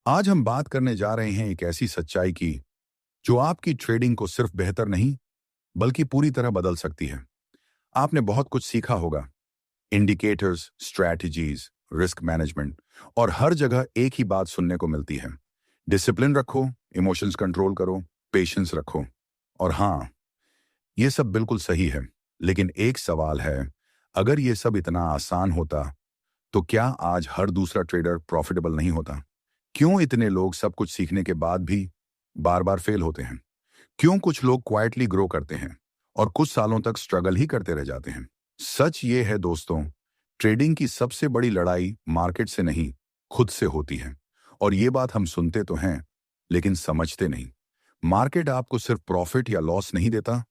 आज हम बात करने जा रहे हैं एक ऐसी सच्चाई की जो आपकी ट्रेडिंग को सिर्फ बेहतर नहीं बल्कि पूरी तरह बदल सकती है। आपने बहुत कुछ सीखा होगा, इंडिकेटर्स, स्ट्रैटेजीज, रिस्क मैनेजमेंट, और हर जगह एक ही बात सुनने को मिलती है। डिसिप्लिन रखो, इमोशंस कंट्रोल करो, पेशेंस रखो। और हाँ, ये सब बिल्कुल सही है, लेकिन एक सवाल है, अगर ये सब इतना आसान होता तो क्या आज हर दूसरा ट्रेडर प्रॉफिटेबल नहीं होता? क्यों इतने लोग सब कुछ सीखने के बाद भी बार बार फेल होते हैं? क्यों कुछ लोग क्वाइटली ग्रो करते हैं और कुछ सालों तक स्ट्रगल ही करते रह जाते हैं? सच ये है दोस्तों, ट्रेडिंग की सबसे बड़ी लड़ाई मार्केट से नहीं, खुद से होती है। और ये बात हम सुनते तो हैं, लेकिन समझते नहीं। मार्केट आपको सिर्फ प्रॉफिट या लॉस नहीं देता,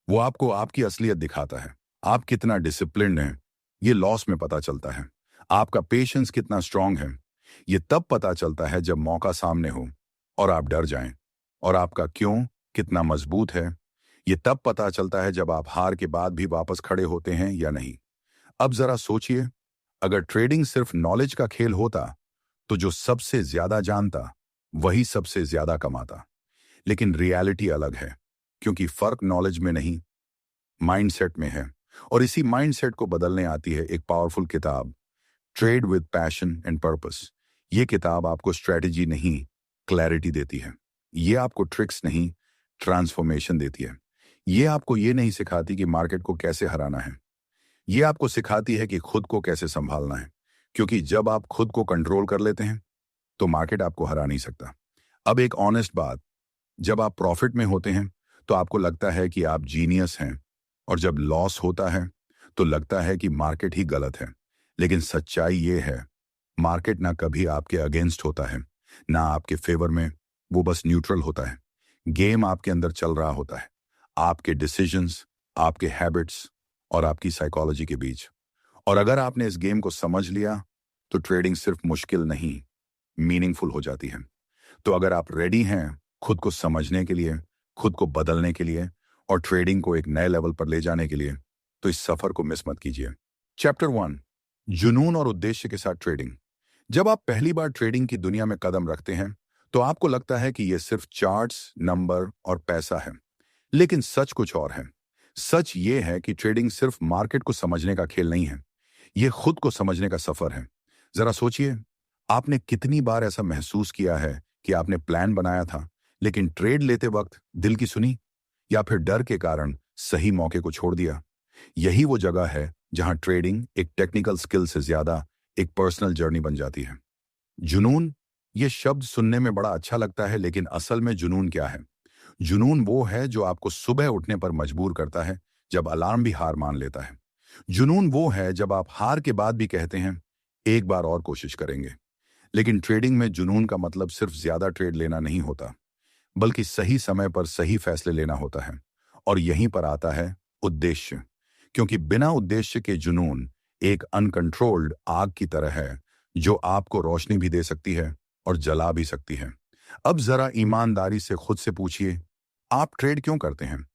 वो आपको आपकी असलियत दिखाता है। आप कितना डिसिप्लिन्ड हैं, ये लॉस में पता चलता है। आपका पेशेंस कितना स्ट्रांग है, ये तब पता चलता है जब मौका सामने हो और आप डर जाएं। और आपका क्यों कितना मजबूत है, ये तब पता चलता है जब आप हार के बाद भी वापस खड़े होते हैं या नहीं। अब जरा सोचिए, अगर ट्रेडिंग सिर्फ नॉलेज का खेल होता तो जो सबसे ज्यादा जानता वही सबसे ज्यादा कमाता। लेकिन रियलिटी अलग है, क्योंकि फर्क नॉलेज में नहीं, माइंडसेट में है। और इसी माइंडसेट को बदलने आती है एक पावरफुल किताब, trade with passion and purpose. ये किताब आपको स्ट्रेटजी नहीं, क्लैरिटी देती है। ये आपको ट्रिक्स नहीं, ट्रांसफॉर्मेशन देती है। ये आपको ये नहीं सिखाती कि मार्केट को कैसे हराना है, ये आपको सिखाती है कि खुद को कैसे संभालना है। क्योंकि जब आप खुद को कंट्रोल कर लेते हैं तो मार्केट आपको हरा नहीं सकता। अब एक ऑनेस्ट बात, जब आप प्रॉफिट में होते हैं तो आपको लगता है कि आप जीनियस हैं, और जब लॉस होता है तो लगता है कि मार्केट ही गलत है। लेकिन सच्चाई ये है, मार्केट ना कभी आपके अगेंस्ट होता है, ना आपके फेवर में, वो बस न्यूट्रल होता है। गेम आपके अंदर चल रहा होता है, आपके डिसीजंस, आपके हैबिट्स और आपकी साइकोलॉजी के बीच। और अगर आपने इस गेम को समझ लिया तो ट्रेडिंग सिर्फ मुश्किल नहीं, मीनिंगफुल हो जाती है। तो अगर आप रेडी हैं खुद को समझने के लिए, खुद को बदलने के लिए और ट्रेडिंग को एक नए लेवल पर ले जाने के लिए, तो इस सफर को मिस मत कीजिए। चैप्टर 1, जुनून और उद्देश्य के साथ ट्रेडिंग। जब आप पहली बार ट्रेडिंग की दुनिया में कदम रखते हैं तो आपको लगता है कि यह सिर्फ चार्ट्स, नंबर और पैसा है। लेकिन सच कुछ और है। सच ये है कि ट्रेडिंग सिर्फ मार्केट को समझने का खेल नहीं है, यह खुद को समझने का सफर है। जरा सोचिए, आपने कितनी बार ऐसा महसूस किया है कि आपने प्लान बनाया था लेकिन ट्रेड लेते वक्त दिल की सुनी, या फिर डर के कारण सही मौके को छोड़ दिया। यही वो जगह है जहां ट्रेडिंग एक टेक्निकल स्किल से ज्यादा एक पर्सनल जर्नी बन जाती है। जुनून, ये शब्द सुनने में बड़ा अच्छा लगता है, लेकिन असल में जुनून क्या है? जुनून वो है जो आपको सुबह उठने पर मजबूर करता है जब अलार्म भी हार मान लेता है। जुनून वो है जब आप हार के बाद भी कहते हैं एक बार और कोशिश करेंगे। लेकिन ट्रेडिंग में जुनून का मतलब सिर्फ ज्यादा ट्रेड लेना नहीं होता, बल्कि सही समय पर सही फैसले लेना होता है। और यहीं पर आता है उद्देश्य, क्योंकि बिना उद्देश्य के जुनून एक अनकंट्रोल्ड आग की तरह है जो आपको रोशनी भी दे सकती है और जला भी सकती है। अब जरा ईमानदारी से खुद से पूछिए, आप ट्रेड क्यों करते हैं?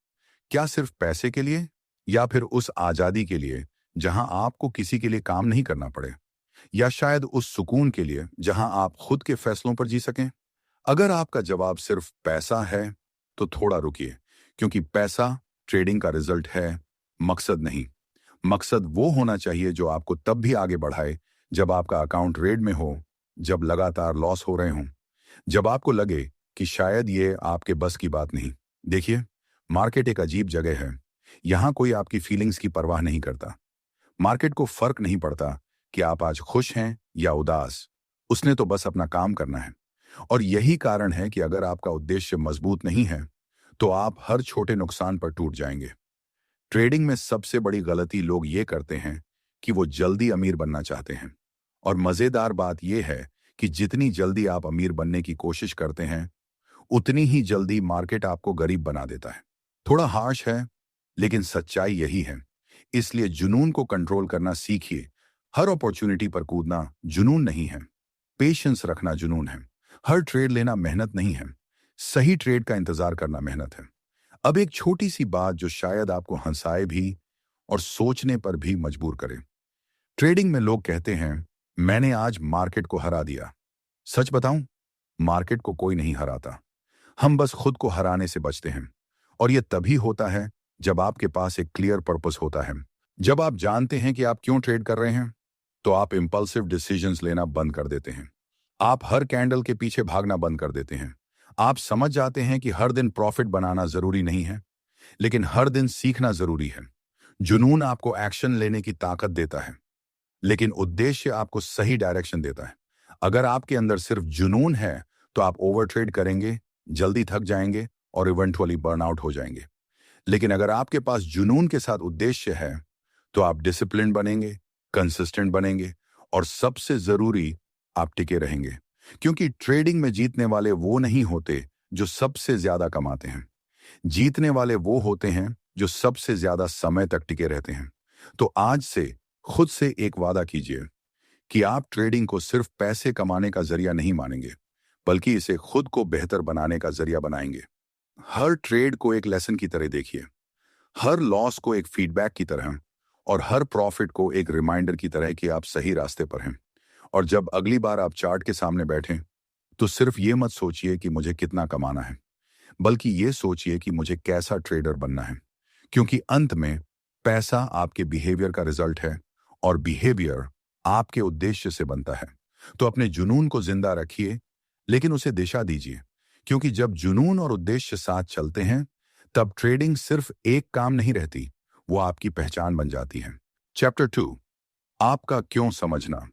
क्या सिर्फ पैसे के लिए, या फिर उस आजादी के लिए जहां आपको किसी के लिए काम नहीं करना पड़े, या शायद उस सुकून के लिए जहां आप खुद के फैसलों पर जी सकें? अगर आपका जवाब सिर्फ पैसा है तो थोड़ा रुकिए, क्योंकि पैसा ट्रेडिंग का रिजल्ट है, मकसद नहीं। मकसद वो होना चाहिए जो आपको तब भी आगे बढ़ाए जब आपका अकाउंट रेड में हो, जब लगातार लॉस हो रहे हों, जब आपको लगे कि शायद ये आपके बस की बात नहीं। देखिए, मार्केट एक अजीब जगह है। यहां कोई आपकी फीलिंग्स की परवाह नहीं करता। मार्केट को फर्क नहीं पड़ता कि आप आज खुश हैं या उदास, उसने तो बस अपना काम करना है। और यही कारण है कि अगर आपका उद्देश्य मजबूत नहीं है तो आप हर छोटे नुकसान पर टूट जाएंगे। ट्रेडिंग में सबसे बड़ी गलती लोग ये करते हैं कि वो जल्दी अमीर बनना चाहते हैं। और मजेदार बात यह है कि जितनी जल्दी आप अमीर बनने की कोशिश करते हैं, उतनी ही जल्दी मार्केट आपको गरीब बना देता है। थोड़ा हार्श है, लेकिन सच्चाई यही है। इसलिए जुनून को कंट्रोल करना सीखिए। हर अपॉर्चुनिटी पर कूदना जुनून नहीं है, पेशेंस रखना जुनून है। हर ट्रेड लेना मेहनत नहीं है, सही ट्रेड का इंतजार करना मेहनत है। अब एक छोटी सी बात जो शायद आपको हंसाए भी और सोचने पर भी मजबूर करे। ट्रेडिंग में लोग कहते हैं मैंने आज मार्केट को हरा दिया। सच बताऊं, मार्केट को कोई नहीं हराता। हम बस खुद को हराने से बचते हैं। और यह तभी होता है जब आपके पास एक क्लियर पर्पस होता है। जब आप जानते हैं कि आप क्यों ट्रेड कर रहे हैं, तो आप इंपल्सिव डिसीजंस लेना बंद कर देते हैं। आप हर कैंडल के पीछे भागना बंद कर देते हैं। आप समझ जाते हैं कि हर दिन प्रॉफिट बनाना जरूरी नहीं है, लेकिन हर दिन सीखना जरूरी है। जुनून आपको एक्शन लेने की ताकत देता है, लेकिन उद्देश्य आपको सही डायरेक्शन देता है। अगर आपके अंदर सिर्फ जुनून है, तो आप ओवर ट्रेड करेंगे, जल्दी थक जाएंगे और इवेंचुअली बर्नआउट हो जाएंगे। लेकिन अगर आपके पास जुनून के साथ उद्देश्य है, तो आप डिसिप्लिन बनेंगे, कंसिस्टेंट बनेंगे और सबसे जरूरी, आप टिके रहेंगे। क्योंकि ट्रेडिंग में जीतने वाले वो नहीं होते जो सबसे ज्यादा कमाते हैं। जीतने वाले वो होते हैं जो सबसे ज्यादा समय तक टिके रहते हैं। तो आज से खुद से एक वादा कीजिए कि आप ट्रेडिंग को सिर्फ पैसे कमाने का जरिया नहीं मानेंगे, बल्कि इसे खुद को बेहतर बनाने का जरिया बनाएंगे। हर ट्रेड को एक लेसन की तरह देखिए, हर लॉस को एक फीडबैक की तरह और हर प्रॉफिट को एक रिमाइंडर की तरह कि आप सही रास्ते पर हैं। और जब अगली बार आप चार्ट के सामने बैठें, तो सिर्फ ये मत सोचिए कि मुझे कितना कमाना है, बल्कि ये सोचिए कि मुझे कैसा ट्रेडर बनना है। क्योंकि अंत में पैसा आपके बिहेवियर का रिजल्ट है और बिहेवियर आपके उद्देश्य से बनता है। तो अपने जुनून को जिंदा रखिए, लेकिन उसे दिशा दीजिए। क्योंकि जब जुनून और उद्देश्य साथ चलते हैं, तब ट्रेडिंग सिर्फ एक काम नहीं रहती, वो आपकी पहचान बन जाती है। चैप्टर 2, आपका क्यों समझना।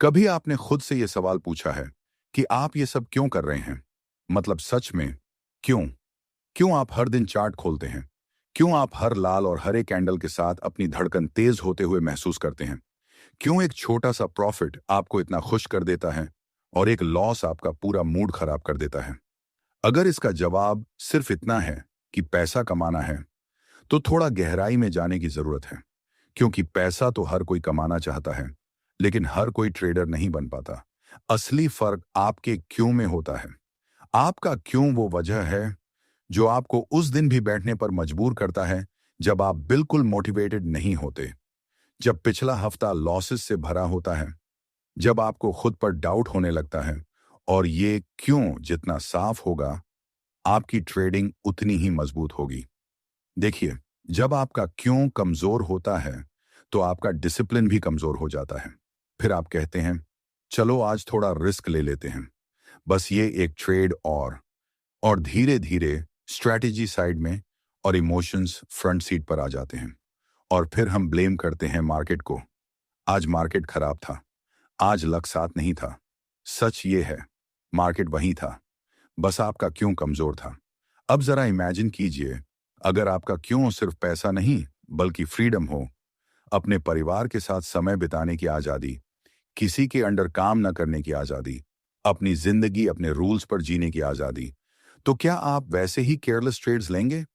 कभी आपने खुद से यह सवाल पूछा है कि आप ये सब क्यों कर रहे हैं? मतलब सच में क्यों? क्यों आप हर दिन चार्ट खोलते हैं? क्यों आप हर लाल और हरे कैंडल के साथ अपनी धड़कन तेज होते हुए महसूस करते हैं? क्यों एक छोटा सा प्रॉफिट आपको इतना खुश कर देता है और एक लॉस आपका पूरा मूड खराब कर देता है? अगर इसका जवाब सिर्फ इतना है कि पैसा कमाना है, तो थोड़ा गहराई में जाने की जरूरत है। क्योंकि पैसा तो हर कोई कमाना चाहता है, लेकिन हर कोई ट्रेडर नहीं बन पाता। असली फर्क आपके क्यों में होता है। आपका क्यों वो वजह है जो आपको उस दिन भी बैठने पर मजबूर करता है जब आप बिल्कुल मोटिवेटेड नहीं होते, जब पिछला हफ्ता लॉसेस से भरा होता है, जब आपको खुद पर डाउट होने लगता है। और ये क्यों जितना साफ होगा, आपकी ट्रेडिंग उतनी ही मजबूत होगी। देखिए, जब आपका क्यों कमजोर होता है, तो आपका डिसिप्लिन भी कमजोर हो जाता है। फिर आप कहते हैं, चलो आज थोड़ा रिस्क ले लेते हैं, बस ये एक ट्रेड और धीरे धीरे स्ट्रैटेजी साइड में और इमोशंस फ्रंट सीट पर आ जाते हैं। और फिर हम ब्लेम करते हैं मार्केट को। आज मार्केट खराब था, आज लक साथ नहीं था। सच ये है, मार्केट वही था, बस आपका क्यों कमजोर था। अब जरा इमेजिन कीजिए, अगर आपका क्यों सिर्फ पैसा नहीं बल्कि फ्रीडम हो, अपने परिवार के साथ समय बिताने की आजादी, किसी के अंडर काम न करने की आजादी, अपनी जिंदगी अपने रूल्स पर जीने की आजादी, तो क्या आप वैसे ही केयरलेस ट्रेड्स लेंगे?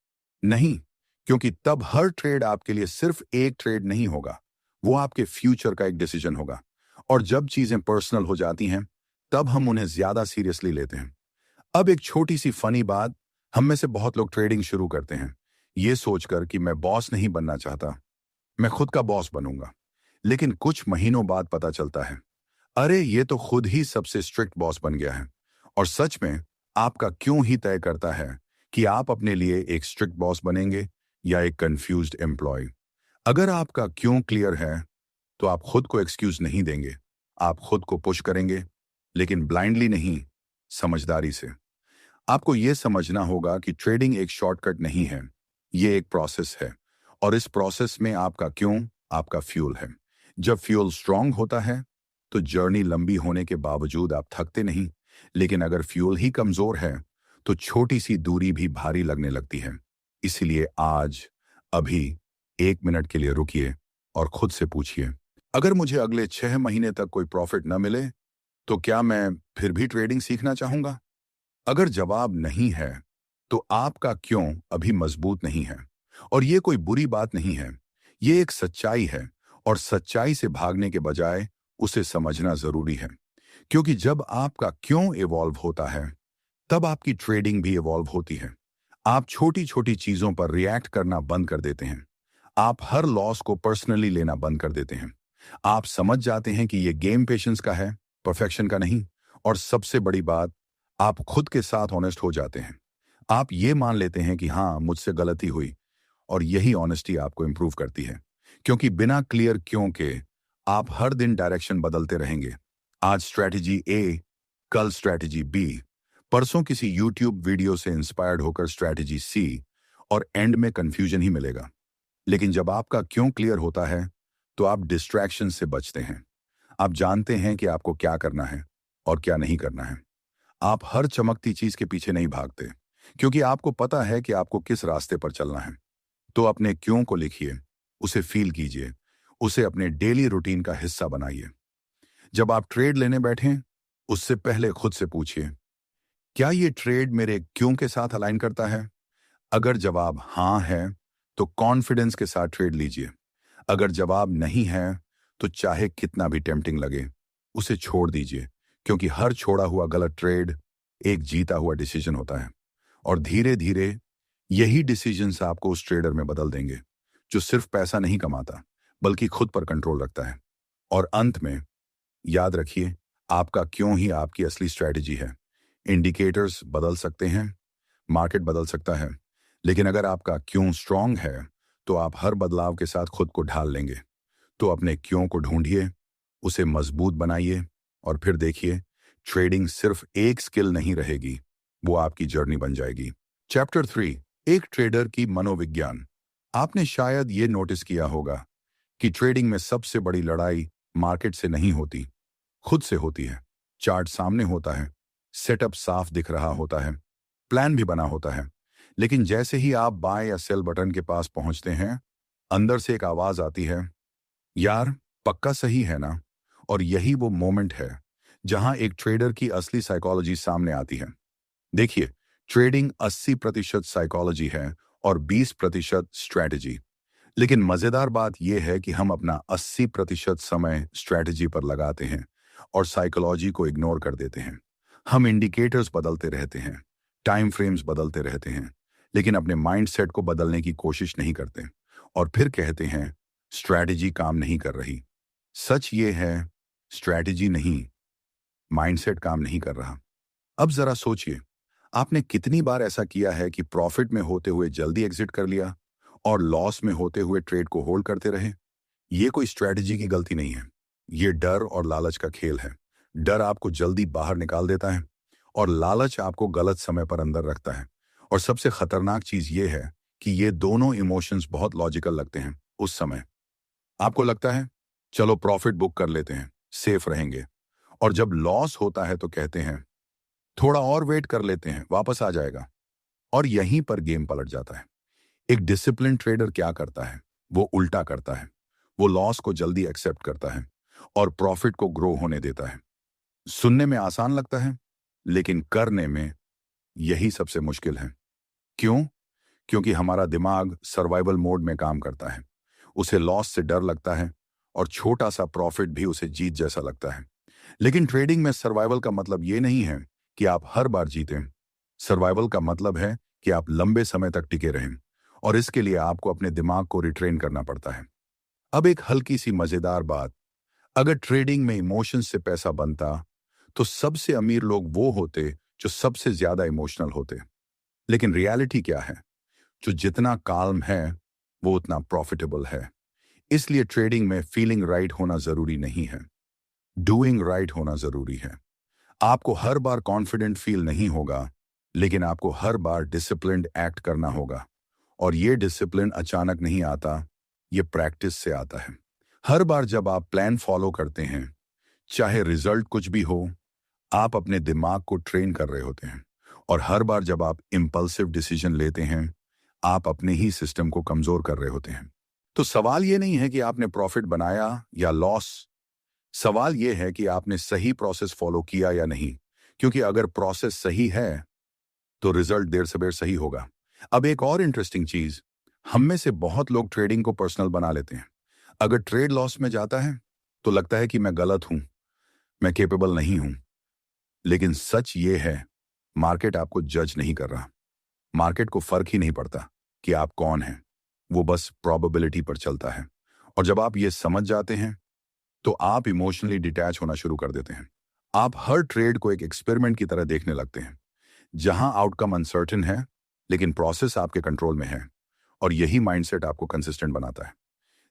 नहीं, क्योंकि तब हर ट्रेड आपके लिए सिर्फ एक ट्रेड नहीं होगा, वो आपके फ्यूचर का एक डिसीजन होगा। और जब चीजें पर्सनल हो जाती हैं, तब हम उन्हें ज्यादा सीरियसली लेते हैं। अब एक छोटी सी फनी बात, हम में से बहुत लोग ट्रेडिंग शुरू करते हैं ये सोचकर कि मैं बॉस नहीं बनना चाहता, मैं खुद का बॉस बनूंगा। लेकिन कुछ महीनों बाद पता चलता है, अरे ये तो खुद ही सबसे स्ट्रिक्ट बॉस बन गया है। और सच में आपका क्यों ही तय करता है कि आप अपने लिए एक स्ट्रिक्ट बॉस बनेंगे या एक कंफ्यूज्ड एम्प्लॉय। अगर आपका क्यों क्लियर है, तो आप खुद को एक्सक्यूज नहीं देंगे, आप खुद को पुश करेंगे, लेकिन ब्लाइंडली नहीं, समझदारी से। आपको यह समझना होगा कि ट्रेडिंग एक शॉर्टकट नहीं है, ये एक प्रोसेस है। और इस प्रोसेस में आपका क्यों आपका फ्यूल है। जब फ्यूल स्ट्रांग होता है, तो जर्नी लंबी होने के बावजूद आप थकते नहीं। लेकिन अगर फ्यूल ही कमजोर है, तो छोटी सी दूरी भी भारी लगने लगती है। इसलिए आज, अभी 1 मिनट के लिए रुकिए और खुद से पूछिए, अगर मुझे अगले 6 महीने तक कोई प्रॉफिट न मिले, तो क्या मैं फिर भी ट्रेडिंग सीखना चाहूंगा? अगर जवाब नहीं है, तो आपका क्यों अभी मजबूत नहीं है। और ये कोई बुरी बात नहीं है, ये एक सच्चाई है। और सच्चाई से भागने के बजाय उसे समझना जरूरी है। क्योंकि जब आपका क्यों इवॉल्व होता है, तब आपकी ट्रेडिंग भी इवॉल्व होती है। आप छोटी छोटी चीजों पर रिएक्ट करना बंद कर देते हैं। आप हर लॉस को पर्सनली लेना बंद कर देते हैं। आप समझ जाते हैं कि ये गेम पेशेंस का है, परफेक्शन का नहीं। और सबसे बड़ी बात, आप खुद के साथ ऑनेस्ट हो जाते हैं। आप ये मान लेते हैं कि हाँ, मुझसे गलती हुई, और यही ऑनेस्टी आपको इंप्रूव करती है। क्योंकि बिना क्लियर क्यों के आप हर दिन डायरेक्शन बदलते रहेंगे। आज स्ट्रैटेजी ए, कल स्ट्रैटेजी बी, परसों किसी यूट्यूब वीडियो से इंस्पायर्ड होकर स्ट्रैटेजी सी, और एंड में कंफ्यूजन ही मिलेगा। लेकिन जब आपका क्यों क्लियर होता है, तो आप डिस्ट्रैक्शन से बचते हैं। आप जानते हैं कि आपको क्या करना है और क्या नहीं करना है। आप हर चमकती चीज के पीछे नहीं भागते, क्योंकि आपको पता है कि आपको किस रास्ते पर चलना है। तो अपने क्यों को लिखिए, उसे फील कीजिए, उसे अपने डेली रूटीन का हिस्सा बनाइए। जब आप ट्रेड लेने बैठें, उससे पहले खुद से पूछिए, क्या ये ट्रेड मेरे क्यों के साथ अलाइन करता है? अगर जवाब हाँ है, तो कॉन्फिडेंस के साथ ट्रेड लीजिए। अगर जवाब नहीं है, तो चाहे कितना भी टेम्पटिंग लगे, उसे छोड़ दीजिए, क्योंकि हर छोड़ा हुआ गलत ट्रेड एक जीता हुआ डिसीजन होता है। और धीरे धीरे यही डिसीजंस आपको उस ट्रेडर में बदल देंगे, जो सिर्फ पैसा नहीं कमाता, बल्कि खुद पर कंट्रोल रखता है। और अंत में याद रखिए, आपका क्यों ही आपकी असली स्ट्रैटेजी है। इंडिकेटर्स बदल सकते हैं, मार्केट बदल सकता है, लेकिन अगर आपका क्यों स्ट्रांग है, तो आप हर बदलाव के साथ खुद को ढाल लेंगे। तो अपने क्यों को ढूंढिए, उसे मजबूत बनाइए, और फिर देखिए, ट्रेडिंग सिर्फ एक स्किल नहीं रहेगी, वो आपकी जर्नी बन जाएगी। चैप्टर 3, एक ट्रेडर की मनोविज्ञान। आपने शायद ये नोटिस किया होगा कि ट्रेडिंग में सबसे बड़ी लड़ाई मार्केट से नहीं होती, खुद से होती है। चार्ट सामने होता है, सेटअप साफ दिख रहा होता है, प्लान भी बना होता है, लेकिन जैसे ही आप बाय या सेल बटन के पास पहुंचते हैं, अंदर से एक आवाज आती है, यार पक्का सही है ना? और यही वो मोमेंट है जहां एक ट्रेडर की असली साइकोलॉजी सामने आती है। देखिए, ट्रेडिंग 80% साइकोलॉजी है और 20% स्ट्रैटेजी। लेकिन मजेदार बात यह है कि हम अपना 80% समय स्ट्रैटेजी पर लगाते हैं और साइकोलॉजी को इग्नोर कर देते हैं। हम इंडिकेटर्स बदलते रहते हैं, टाइम फ्रेम्स बदलते रहते हैं, लेकिन अपने माइंडसेट को बदलने की कोशिश नहीं करते, और फिर कहते हैं स्ट्रैटेजी काम नहीं कर रही। सच ये है, स्ट्रैटेजी नहीं, माइंडसेट काम नहीं कर रहा। अब जरा सोचिए, आपने कितनी बार ऐसा किया है कि प्रॉफिट में होते हुए जल्दी एग्जिट कर लिया और लॉस में होते हुए ट्रेड को होल्ड करते रहे। ये कोई स्ट्रैटेजी की गलती नहीं है, ये डर और लालच का खेल है। डर आपको जल्दी बाहर निकाल देता है, और लालच आपको गलत समय पर अंदर रखता है। और सबसे खतरनाक चीज ये है कि ये दोनों इमोशंस बहुत लॉजिकल लगते हैं उस समय। आपको लगता है चलो प्रॉफिट बुक कर लेते हैं, सेफ रहेंगे, और जब लॉस होता है तो कहते हैं थोड़ा और वेट कर लेते हैं, वापस आ जाएगा। और यहीं पर गेम पलट जाता है। एक डिसिप्लिन ट्रेडर क्या करता है? वो उल्टा करता है। वो लॉस को जल्दी एक्सेप्ट करता है और प्रॉफिट को ग्रो होने देता है। सुनने में आसान लगता है, लेकिन करने में यही सबसे मुश्किल है। क्यों? क्योंकि हमारा दिमाग सर्वाइवल मोड में काम करता है। उसे लॉस से डर लगता है, और छोटा सा प्रॉफिट भी उसे जीत जैसा लगता है। लेकिन ट्रेडिंग में सर्वाइवल का मतलब ये नहीं है कि आप हर बार जीतें। सर्वाइवल का मतलब है कि आप लंबे समय तक टिके रहें, और इसके लिए आपको अपने दिमाग को रिट्रेन करना पड़ता है। अब एक हल्की सी मजेदार बात, अगर ट्रेडिंग में इमोशंस से पैसा बनता, तो सबसे अमीर लोग वो होते जो सबसे ज्यादा इमोशनल होते। लेकिन रियलिटी क्या है? जो जितना काल्म है, वो उतना प्रॉफिटेबल है। इसलिए ट्रेडिंग में फीलिंग राइट होना जरूरी नहीं है, डूइंग राइट होना जरूरी है। आपको हर बार कॉन्फिडेंट फील नहीं होगा, लेकिन आपको हर बार डिसिप्लिन्ड एक्ट करना होगा। और ये डिसिप्लिन अचानक नहीं आता, ये प्रैक्टिस से आता है। हर बार जब आप प्लान फॉलो करते हैं, चाहे रिजल्ट कुछ भी हो, आप अपने दिमाग को ट्रेन कर रहे होते हैं। और हर बार जब आप इम्पल्सिव डिसीजन लेते हैं, आप अपने ही सिस्टम को कमजोर कर रहे होते हैं। तो सवाल ये नहीं है कि आपने प्रॉफिट बनाया या लॉस, सवाल यह है कि आपने सही प्रोसेस फॉलो किया या नहीं। क्योंकि अगर प्रोसेस सही है, तो रिजल्ट देर सवेर सही होगा। अब एक और इंटरेस्टिंग चीज, हम में से बहुत लोग ट्रेडिंग को पर्सनल बना लेते हैं। अगर ट्रेड लॉस में जाता है, तो लगता है कि मैं गलत हूं, मैं केपेबल नहीं हूं। लेकिन सच ये है, मार्केट आपको जज नहीं कर रहा। मार्केट को फर्क ही नहीं पड़ता कि आप कौन हैं, वो बस प्रोबेबिलिटी पर चलता है। और जब आप ये समझ जाते हैं, तो आप इमोशनली डिटैच होना शुरू कर देते हैं। आप हर ट्रेड को एक एक्सपेरिमेंट की तरह देखने लगते हैं, जहां आउटकम अनसर्टेन है, लेकिन प्रोसेस आपके कंट्रोल में है। और यही माइंडसेट आपको कंसिस्टेंट बनाता है।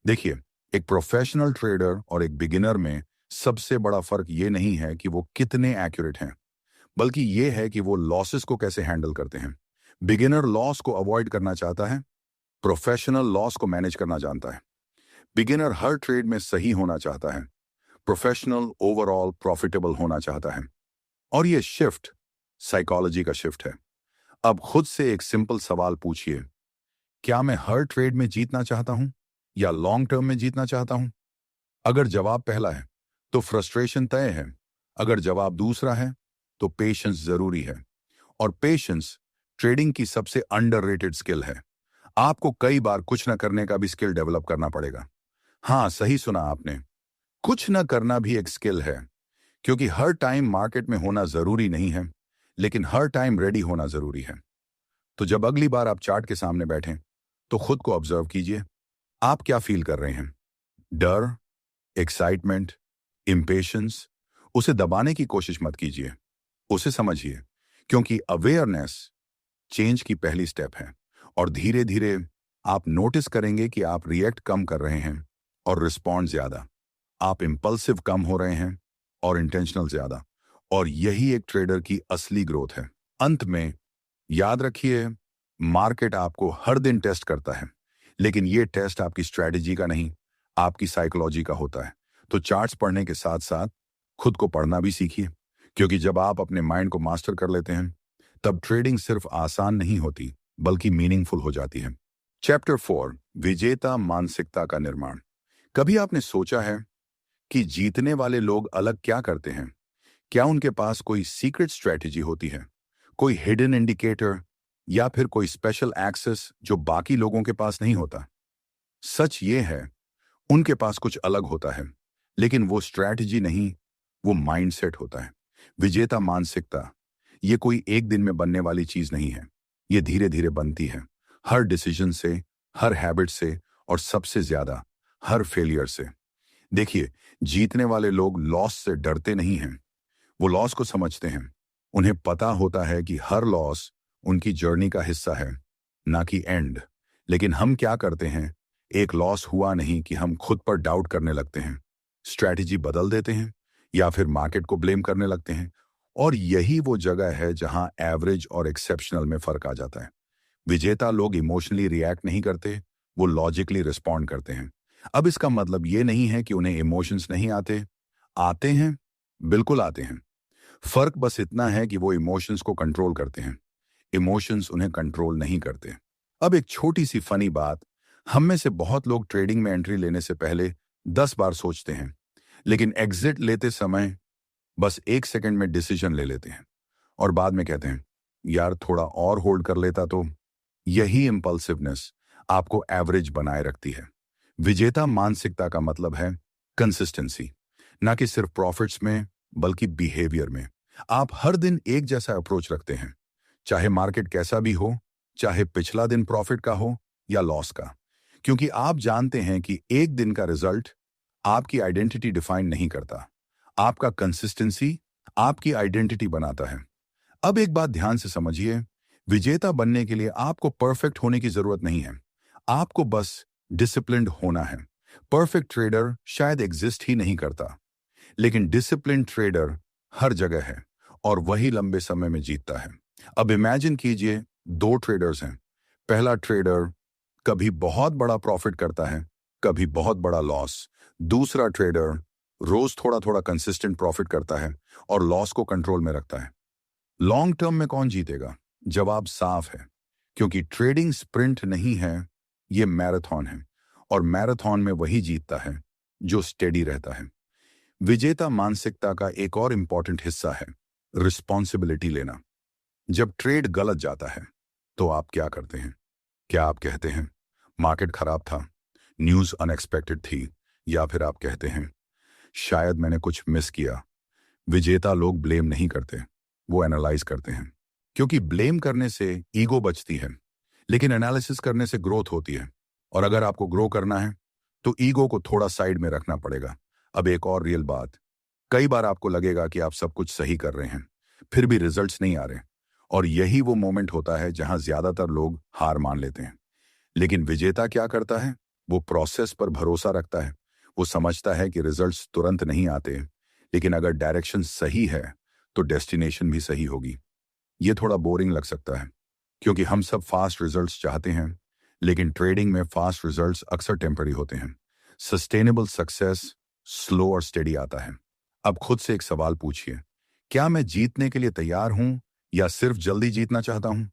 देखिए, एक प्रोफेशनल ट्रेडर और एक बिगिनर में सबसे बड़ा फर्क ये नहीं है कि वो कितने एक्यूरेट हैं, बल्कि ये है कि वो लॉसेस को कैसे हैंडल करते हैं। बिगिनर लॉस को अवॉइड करना चाहता है, प्रोफेशनल लॉस को मैनेज करना जानता है। बिगिनर हर ट्रेड में सही होना चाहता है, प्रोफेशनल ओवरऑल प्रॉफिटेबल होना चाहता है। और ये शिफ्ट साइकोलॉजी का शिफ्ट है। अब खुद से एक सिंपल सवाल पूछिए, क्या मैं हर ट्रेड में जीतना चाहता हूं या लॉन्ग टर्म में जीतना चाहता हूं? अगर जवाब पहला है तो फ्रस्ट्रेशन तय है। अगर जवाब दूसरा है तो पेशेंस जरूरी है। और पेशेंस ट्रेडिंग की सबसे अंडररेटेड स्किल है। आपको कई बार कुछ न करने का भी स्किल डेवलप करना पड़ेगा। हाँ, सही सुना आपने। कुछ न करना भी एक स्किल है, क्योंकि हर टाइम मार्केट में होना जरूरी नहीं है, लेकिन हर टाइम रेडी होना जरूरी है। तो जब अगली बार आप चार्ट के सामने बैठें, तो खुद को ऑब्जर्व कीजिए। आप क्या फील कर रहे हैं? डर, एक्साइटमेंट, इम्पेशंस? उसे दबाने की कोशिश मत कीजिए, उसे समझिए, क्योंकि अवेयरनेस चेंज की पहली स्टेप है। और धीरे धीरे आप नोटिस करेंगे कि आप रिएक्ट कम कर रहे हैं और रिस्पॉन्ड ज्यादा। आप इम्पल्सिव कम हो रहे हैं और इंटेंशनल ज्यादा। और यही एक ट्रेडर की असली ग्रोथ है। अंत में याद रखिए, मार्केट आपको हर दिन टेस्ट करता है, लेकिन ये टेस्ट आपकी स्ट्रैटेजी का नहीं, आपकी साइकोलॉजी का होता है। तो चार्ट्स पढ़ने के साथ साथ खुद को पढ़ना भी सीखिए, क्योंकि जब आप अपने माइंड को मास्टर कर लेते हैं, तब ट्रेडिंग सिर्फ आसान नहीं होती, बल्कि मीनिंगफुल हो जाती है। चैप्टर 4, विजेता मानसिकता का निर्माण। कभी आपने सोचा है कि जीतने वाले लोग अलग क्या करते हैं? क्या उनके पास कोई सीक्रेट स्ट्रैटेजी होती है, कोई हिडन इंडिकेटर, या फिर कोई स्पेशल एक्सेस जो बाकी लोगों के पास नहीं होता? सच ये है, उनके पास कुछ अलग होता है, लेकिन वो स्ट्रैटेजी नहीं, वो माइंडसेट होता है। विजेता मानसिकता ये कोई एक दिन में बनने वाली चीज नहीं है, ये धीरे धीरे बनती है। हर डिसीजन से, हर हैबिट से, और सबसे ज्यादा हर फेलियर से। देखिए, जीतने वाले लोग लॉस से डरते नहीं हैं, वो लॉस को समझते हैं। उन्हें पता होता है कि हर लॉस उनकी जर्नी का हिस्सा है, ना कि एंड। लेकिन हम क्या करते हैं, एक लॉस हुआ नहीं कि हम खुद पर डाउट करने लगते हैं, स्ट्रैटेजी बदल देते हैं, या फिर मार्केट को ब्लेम करने लगते हैं। और यही वो जगह है जहां एवरेज और एक्सेप्शनल में फर्क आ जाता है। विजेता लोग इमोशनली रिएक्ट नहीं करते, वो लॉजिकली रिस्पॉन्ड करते हैं। अब इसका मतलब ये नहीं है कि उन्हें इमोशंस नहीं आते। आते हैं, बिल्कुल आते हैं। फर्क बस इतना है कि वो इमोशंस को कंट्रोल करते हैं, इमोशंस उन्हें कंट्रोल नहीं करते। अब एक छोटी सी फनी बात, हम में से बहुत लोग ट्रेडिंग में एंट्री लेने से पहले 10 बार सोचते हैं, लेकिन एग्जिट लेते समय बस 1 सेकंड में डिसीजन ले लेते हैं और बाद में कहते हैं, यार थोड़ा और होल्ड कर लेता तो। यही इंपल्सिवनेस आपको एवरेज बनाए रखती है। विजेता मानसिकता का मतलब है कंसिस्टेंसी, ना कि सिर्फ प्रॉफिट्स में, बल्कि बिहेवियर में। आप हर दिन एक जैसा अप्रोच रखते हैं, चाहे मार्केट कैसा भी हो, चाहे पिछला दिन प्रॉफिट का हो या लॉस का, क्योंकि आप जानते हैं कि एक दिन का रिजल्ट आपकी आइडेंटिटी डिफाइन नहीं करता, आपका कंसिस्टेंसी आपकी आइडेंटिटी बनाता है। अब एक बात ध्यान से समझिए, विजेता बनने के लिए आपको परफेक्ट होने की जरूरत नहीं है, आपको बस डिसिप्लिन्ड होना है। परफेक्ट ट्रेडर शायद एग्जिस्ट ही नहीं करता, लेकिन डिसिप्लिन्ड ट्रेडर हर जगह है, और वही लंबे समय में जीतता है। अब इमेजिन कीजिए, 2 ट्रेडर्स हैं। पहला ट्रेडर कभी बहुत बड़ा प्रॉफिट करता है, कभी बहुत बड़ा लॉस। दूसरा ट्रेडर रोज थोड़ा थोड़ा कंसिस्टेंट प्रॉफिट करता है और लॉस को कंट्रोल में रखता है। लॉन्ग टर्म में कौन जीतेगा? जवाब साफ है, क्योंकि ट्रेडिंग स्प्रिंट नहीं है, ये मैराथन है। और मैराथन में वही जीतता है जो स्टेडी रहता है। विजेता मानसिकता का एक और इंपॉर्टेंट हिस्सा है रिस्पॉन्सिबिलिटी लेना। जब ट्रेड गलत जाता है, तो आप क्या करते हैं? क्या आप कहते हैं मार्केट खराब था, न्यूज़ अनएक्सपेक्टेड थी, या फिर आप कहते हैं शायद मैंने कुछ मिस किया? विजेता लोग ब्लेम नहीं करते, वो एनालाइज करते हैं, क्योंकि ब्लेम करने से ईगो बचती है, लेकिन एनालिसिस करने से ग्रोथ होती है। और अगर आपको ग्रो करना है, तो ईगो को थोड़ा साइड में रखना पड़ेगा। अब एक और रियल बात, कई बार आपको लगेगा कि आप सब कुछ सही कर रहे हैं, फिर भी रिजल्ट्स नहीं आ रहे। और यही वो मोमेंट होता है जहां ज्यादातर लोग हार मान लेते हैं। लेकिन विजेता क्या करता है? वो प्रोसेस पर भरोसा रखता है। वो समझता है कि रिजल्ट्स तुरंत नहीं आते, लेकिन अगर डायरेक्शन सही है तो डेस्टिनेशन भी सही होगी। ये थोड़ा बोरिंग लग सकता है, क्योंकि हम सब फास्ट रिजल्ट्स चाहते हैं, लेकिन ट्रेडिंग में फास्ट रिजल्ट्स अक्सर टेम्पररी होते हैं। सस्टेनेबल सक्सेस स्लो और स्टेडी आता है। अब खुद से एक सवाल पूछिए, क्या मैं जीतने के लिए तैयार हूं या सिर्फ जल्दी जीतना चाहता हूं?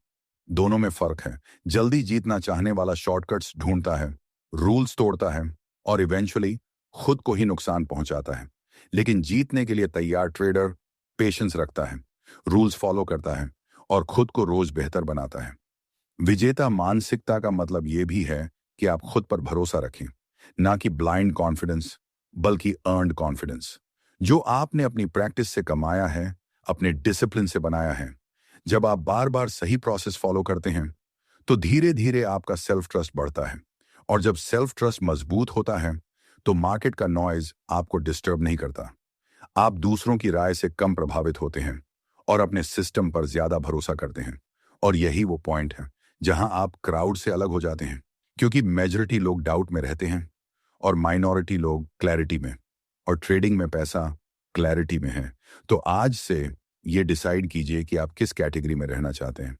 दोनों में फर्क है। जल्दी जीतना चाहने वाला शॉर्टकट्स ढूंढता है, रूल्स तोड़ता है और इवेंचुअली खुद को ही नुकसान पहुंचाता है। लेकिन जीतने के लिए तैयार ट्रेडर पेशेंस रखता है, रूल्स फॉलो करता है और खुद को रोज बेहतर बनाता है। विजेता मानसिकता का मतलब यह भी है कि आप खुद पर भरोसा रखें, ना कि ब्लाइंड कॉन्फिडेंस, बल्कि अर्न्ड कॉन्फिडेंस, जो आपने अपनी प्रैक्टिस से कमाया है, अपने डिसिप्लिन से बनाया है। जब आप बार बार सही प्रोसेस फॉलो करते हैं तो धीरे धीरे आपका सेल्फ ट्रस्ट बढ़ता है। और जब सेल्फ ट्रस्ट मजबूत होता है तो मार्केट का नॉइज आपको डिस्टर्ब नहीं करता। आप दूसरों की राय से कम प्रभावित होते हैं और अपने सिस्टम पर ज्यादा भरोसा करते हैं। और यही वो पॉइंट है जहां आप क्राउड से अलग हो जाते हैं, क्योंकि मेजॉरिटी लोग डाउट में रहते हैं और माइनॉरिटी लोग क्लैरिटी में। और ट्रेडिंग में पैसा क्लैरिटी में है। तो आज से ये डिसाइड कीजिए कि आप किस कैटेगरी में रहना चाहते हैं।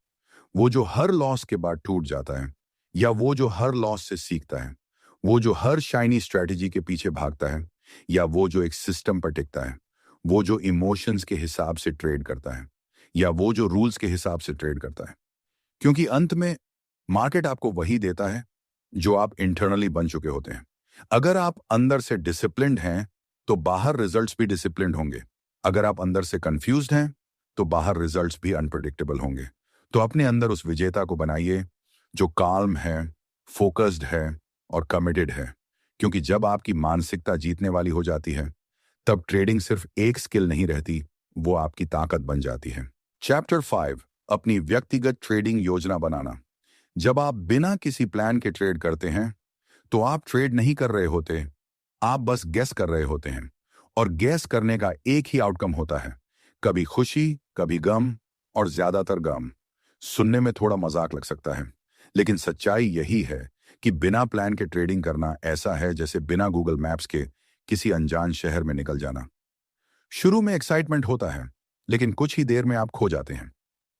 वो जो हर लॉस के बाद टूट जाता है, या वो जो हर लॉस से सीखता है? वो जो हर शाइनी स्ट्रेटजी के पीछे भागता है, या वो जो एक सिस्टम पर टिकता है? वो जो इमोशंस के हिसाब से ट्रेड करता है, या वो जो रूल्स के हिसाब से ट्रेड करता है? क्योंकि अंत में मार्केट आपको वही देता है जो आप इंटरनली बन चुके होते हैं। अगर आप अंदर से डिसिप्लिन्ड हैं तो बाहर रिजल्ट्स भी डिसिप्लिन्ड होंगे। अगर आप अंदर से कंफ्यूज्ड हैं तो बाहर रिजल्ट्स भी अनप्रेडिक्टेबल होंगे। तो अपने अंदर उस विजेता को बनाइए जो काल्म है, फोकस्ड है और कमिटेड है। क्योंकि जब आपकी मानसिकता जीतने वाली हो जाती है तब ट्रेडिंग सिर्फ एक स्किल नहीं रहती, वो आपकी ताकत बन जाती है। चैप्टर 5, अपनी व्यक्तिगत ट्रेडिंग योजना बनाना। जब आप बिना किसी प्लान के ट्रेड करते हैं तो आप ट्रेड नहीं कर रहे होते, आप बस गेस कर रहे होते हैं। और गेस करने का एक ही आउटकम होता है, कभी खुशी, कभी गम, और ज्यादातर गम। सुनने में थोड़ा मजाक लग सकता है, लेकिन सच्चाई यही है कि बिना प्लान के ट्रेडिंग करना ऐसा है जैसे बिना गूगल मैप्स के किसी अनजान शहर में निकल जाना। शुरू में एक्साइटमेंट होता है, लेकिन कुछ ही देर में आप खो जाते हैं।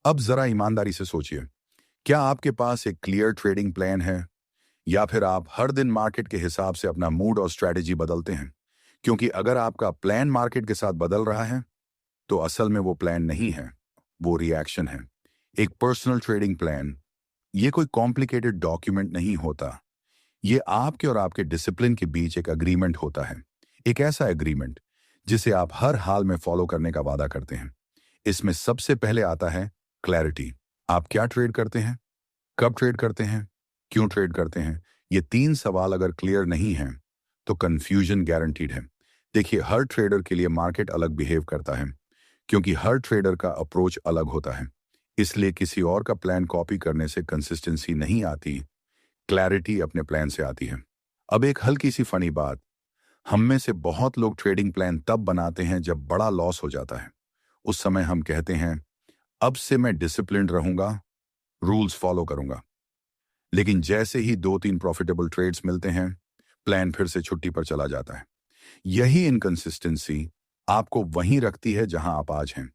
अब जरा ईमानदारी से सोचिए, क्या आपके पास एक क्लियर ट्रेडिंग प्लान है, या फिर आप हर दिन मार्केट के हिसाब से अपना मूड और स्ट्रैटेजी बदलते हैं? क्योंकि अगर आपका प्लान मार्केट के साथ बदल रहा है तो असल में वो प्लान नहीं है, वो रिएक्शन है। एक पर्सनल ट्रेडिंग प्लान ये कोई कॉम्प्लिकेटेड डॉक्यूमेंट नहीं होता। ये आपके और आपके डिसिप्लिन के बीच एक अग्रीमेंट होता है। एक ऐसा एग्रीमेंट जिसे आप हर हाल में फॉलो करने का वादा करते हैं। इसमें सबसे पहले आता है क्लैरिटी। आप क्या ट्रेड करते हैं, कब ट्रेड करते हैं, क्यों ट्रेड करते हैं? ये 3 सवाल अगर क्लियर नहीं हैं तो कंफ्यूजन गारंटीड है। देखिए, हर ट्रेडर के लिए मार्केट अलग बिहेव करता है, क्योंकि हर ट्रेडर का अप्रोच अलग होता है। इसलिए किसी और का प्लान कॉपी करने से कंसिस्टेंसी नहीं आती, क्लैरिटी अपने प्लान से आती है। अब एक हल्की सी फनी बात, हम में से बहुत लोग ट्रेडिंग प्लान तब बनाते हैं जब बड़ा लॉस हो जाता है। उस समय हम कहते हैं, अब से मैं डिसिप्लिन्ड रहूंगा, रूल्स फॉलो करूंगा। लेकिन जैसे ही 2-3 प्रॉफिटेबल ट्रेड्स मिलते हैं, प्लान फिर से छुट्टी पर चला जाता है। यही इनकंसिस्टेंसी आपको वहीं रखती है जहां आप आज हैं।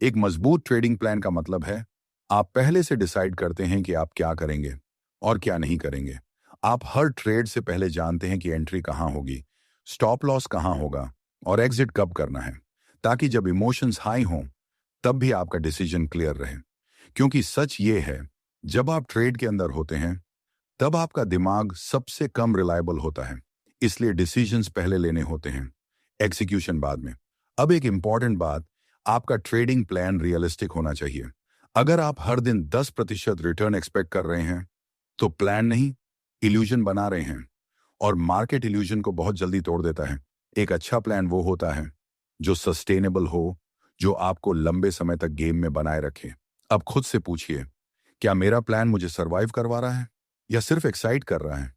एक मजबूत ट्रेडिंग प्लान का मतलब है, आप पहले से डिसाइड करते हैं कि आप क्या करेंगे और क्या नहीं करेंगे। आप हर ट्रेड से पहले जानते हैं कि एंट्री कहां होगी, स्टॉप लॉस कहां होगा और एग्जिट कब करना है, ताकि जब इमोशंस हाई हों तब भी आपका डिसीजन क्लियर रहे। क्योंकि सच ये है, जब आप ट्रेड के अंदर होते हैं तब आपका दिमाग सबसे कम रिलायबल होता है। इसलिए डिसीजंस पहले लेने होते हैं, एग्जीक्यूशन बाद में। अब एक इंपॉर्टेंट बात, आपका ट्रेडिंग प्लान रियलिस्टिक होना चाहिए। अगर आप हर दिन 10% रिटर्न एक्सपेक्ट कर रहे हैं तो प्लान नहीं, इल्यूजन बना रहे हैं। और मार्केट इल्यूजन को बहुत जल्दी तोड़ देता है। एक अच्छा प्लान वो होता है जो सस्टेनेबल हो, जो आपको लंबे समय तक गेम में बनाए रखे। अब खुद से पूछिए, क्या मेरा प्लान मुझे सर्वाइव करवा रहा है या सिर्फ एक्साइट कर रहा है?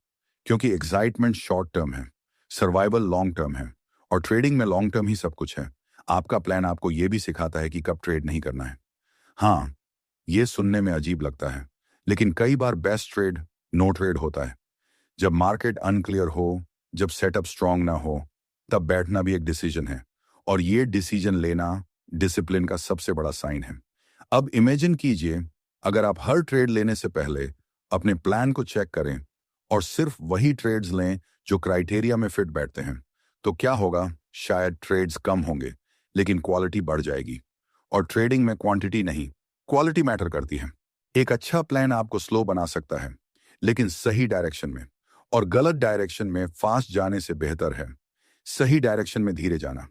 क्योंकि एक्साइटमेंट शॉर्ट टर्म है, सर्वाइवल लॉन्ग टर्म है, और ट्रेडिंग में लॉन्ग टर्म ही सब कुछ है। आपका प्लान आपको यह भी सिखाता है कि कब ट्रेड नहीं करना है। हाँ, यह सुनने में अजीब लगता है, लेकिन कई बार बेस्ट ट्रेड नो ट्रेड होता है। जब मार्केट अनक्लियर हो, जब सेटअप स्ट्रांग ना हो, तब बैठना भी एक डिसीजन है। और ये डिसीजन लेना डिसिप्लिन का सबसे बड़ा साइन है। अब इमेजिन कीजिए, अगर आप हर ट्रेड लेने से पहले अपने प्लान को चेक करें और सिर्फ वही ट्रेड्स लें जो क्राइटेरिया में फिट बैठते हैं, तो क्या होगा? शायद ट्रेड्स कम होंगे, लेकिन क्वालिटी बढ़ जाएगी। और ट्रेडिंग में क्वांटिटी नहीं, क्वालिटी मैटर करती है। एक अच्छा प्लान आपको स्लो बना सकता है, लेकिन सही डायरेक्शन में। और गलत डायरेक्शन में फास्ट जाने से बेहतर है सही डायरेक्शन में धीरे जाना।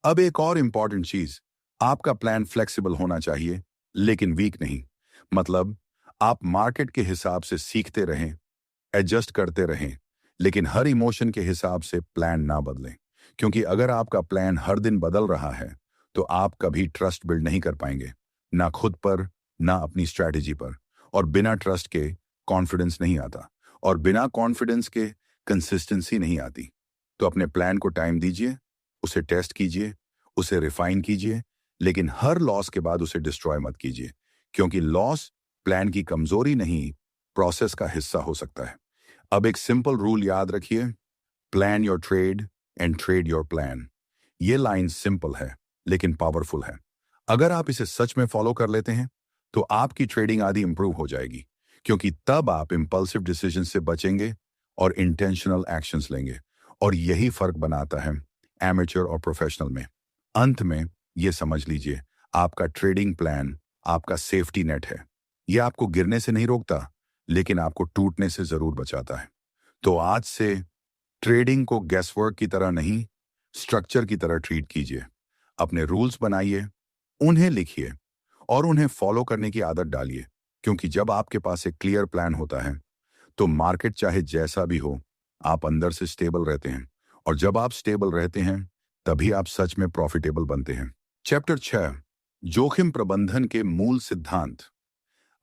अब एक और इंपॉर्टेंट चीज, आपका प्लान फ्लेक्सिबल होना चाहिए, लेकिन वीक नहीं। मतलब आप मार्केट के हिसाब से सीखते रहें, एडजस्ट करते रहें, लेकिन हर इमोशन के हिसाब से प्लान ना बदलें। क्योंकि अगर आपका प्लान हर दिन बदल रहा है, तो आप कभी ट्रस्ट बिल्ड नहीं कर पाएंगे, ना खुद पर, ना अपनी स्ट्रैटेजी पर। और बिना ट्रस्ट के कॉन्फिडेंस नहीं आता, और बिना कॉन्फिडेंस के कंसिस्टेंसी नहीं आती। तो अपने प्लान को टाइम दीजिए, उसे टेस्ट कीजिए, उसे रिफाइन कीजिए, लेकिन हर लॉस के बाद उसे डिस्ट्रॉय मत कीजिए। क्योंकि लॉस प्लान की कमजोरी नहीं, प्रोसेस का हिस्सा हो सकता है। अब एक सिंपल रूल याद रखिए, plan your trade and trade your plan. ये लाइन सिंपल है, लेकिन पावरफुल है। अगर आप इसे सच में फॉलो कर लेते हैं, तो आपकी ट्रेडिंग आदि इंप्रूव हो जाएगी। क्योंकि तब आप इंपल्सिव डिसीजन से बचेंगे और इंटेंशनल एक्शंस लेंगे। और यही फर्क बनाता है एमेच्योर और प्रोफेशनल में। अंत में ये समझ लीजिए, आपका ट्रेडिंग प्लान आपका सेफ्टी नेट है। ये आपको गिरने से नहीं रोकता, लेकिन आपको टूटने से जरूर बचाता है। तो आज से ट्रेडिंग को गैसवर्क की तरह नहीं, स्ट्रक्चर की तरह ट्रीट कीजिए। अपने रूल्स बनाइए, उन्हें लिखिए और उन्हें फॉलो करने की आदत डालिए। क्योंकि जब आपके पास एक क्लियर प्लान होता है, तो मार्केट चाहे जैसा भी हो, आप अंदर से स्टेबल रहते हैं। और जब आप स्टेबल रहते हैं, तभी आप सच में प्रॉफिटेबल बनते हैं। चैप्टर 6, जोखिम प्रबंधन के मूल सिद्धांत।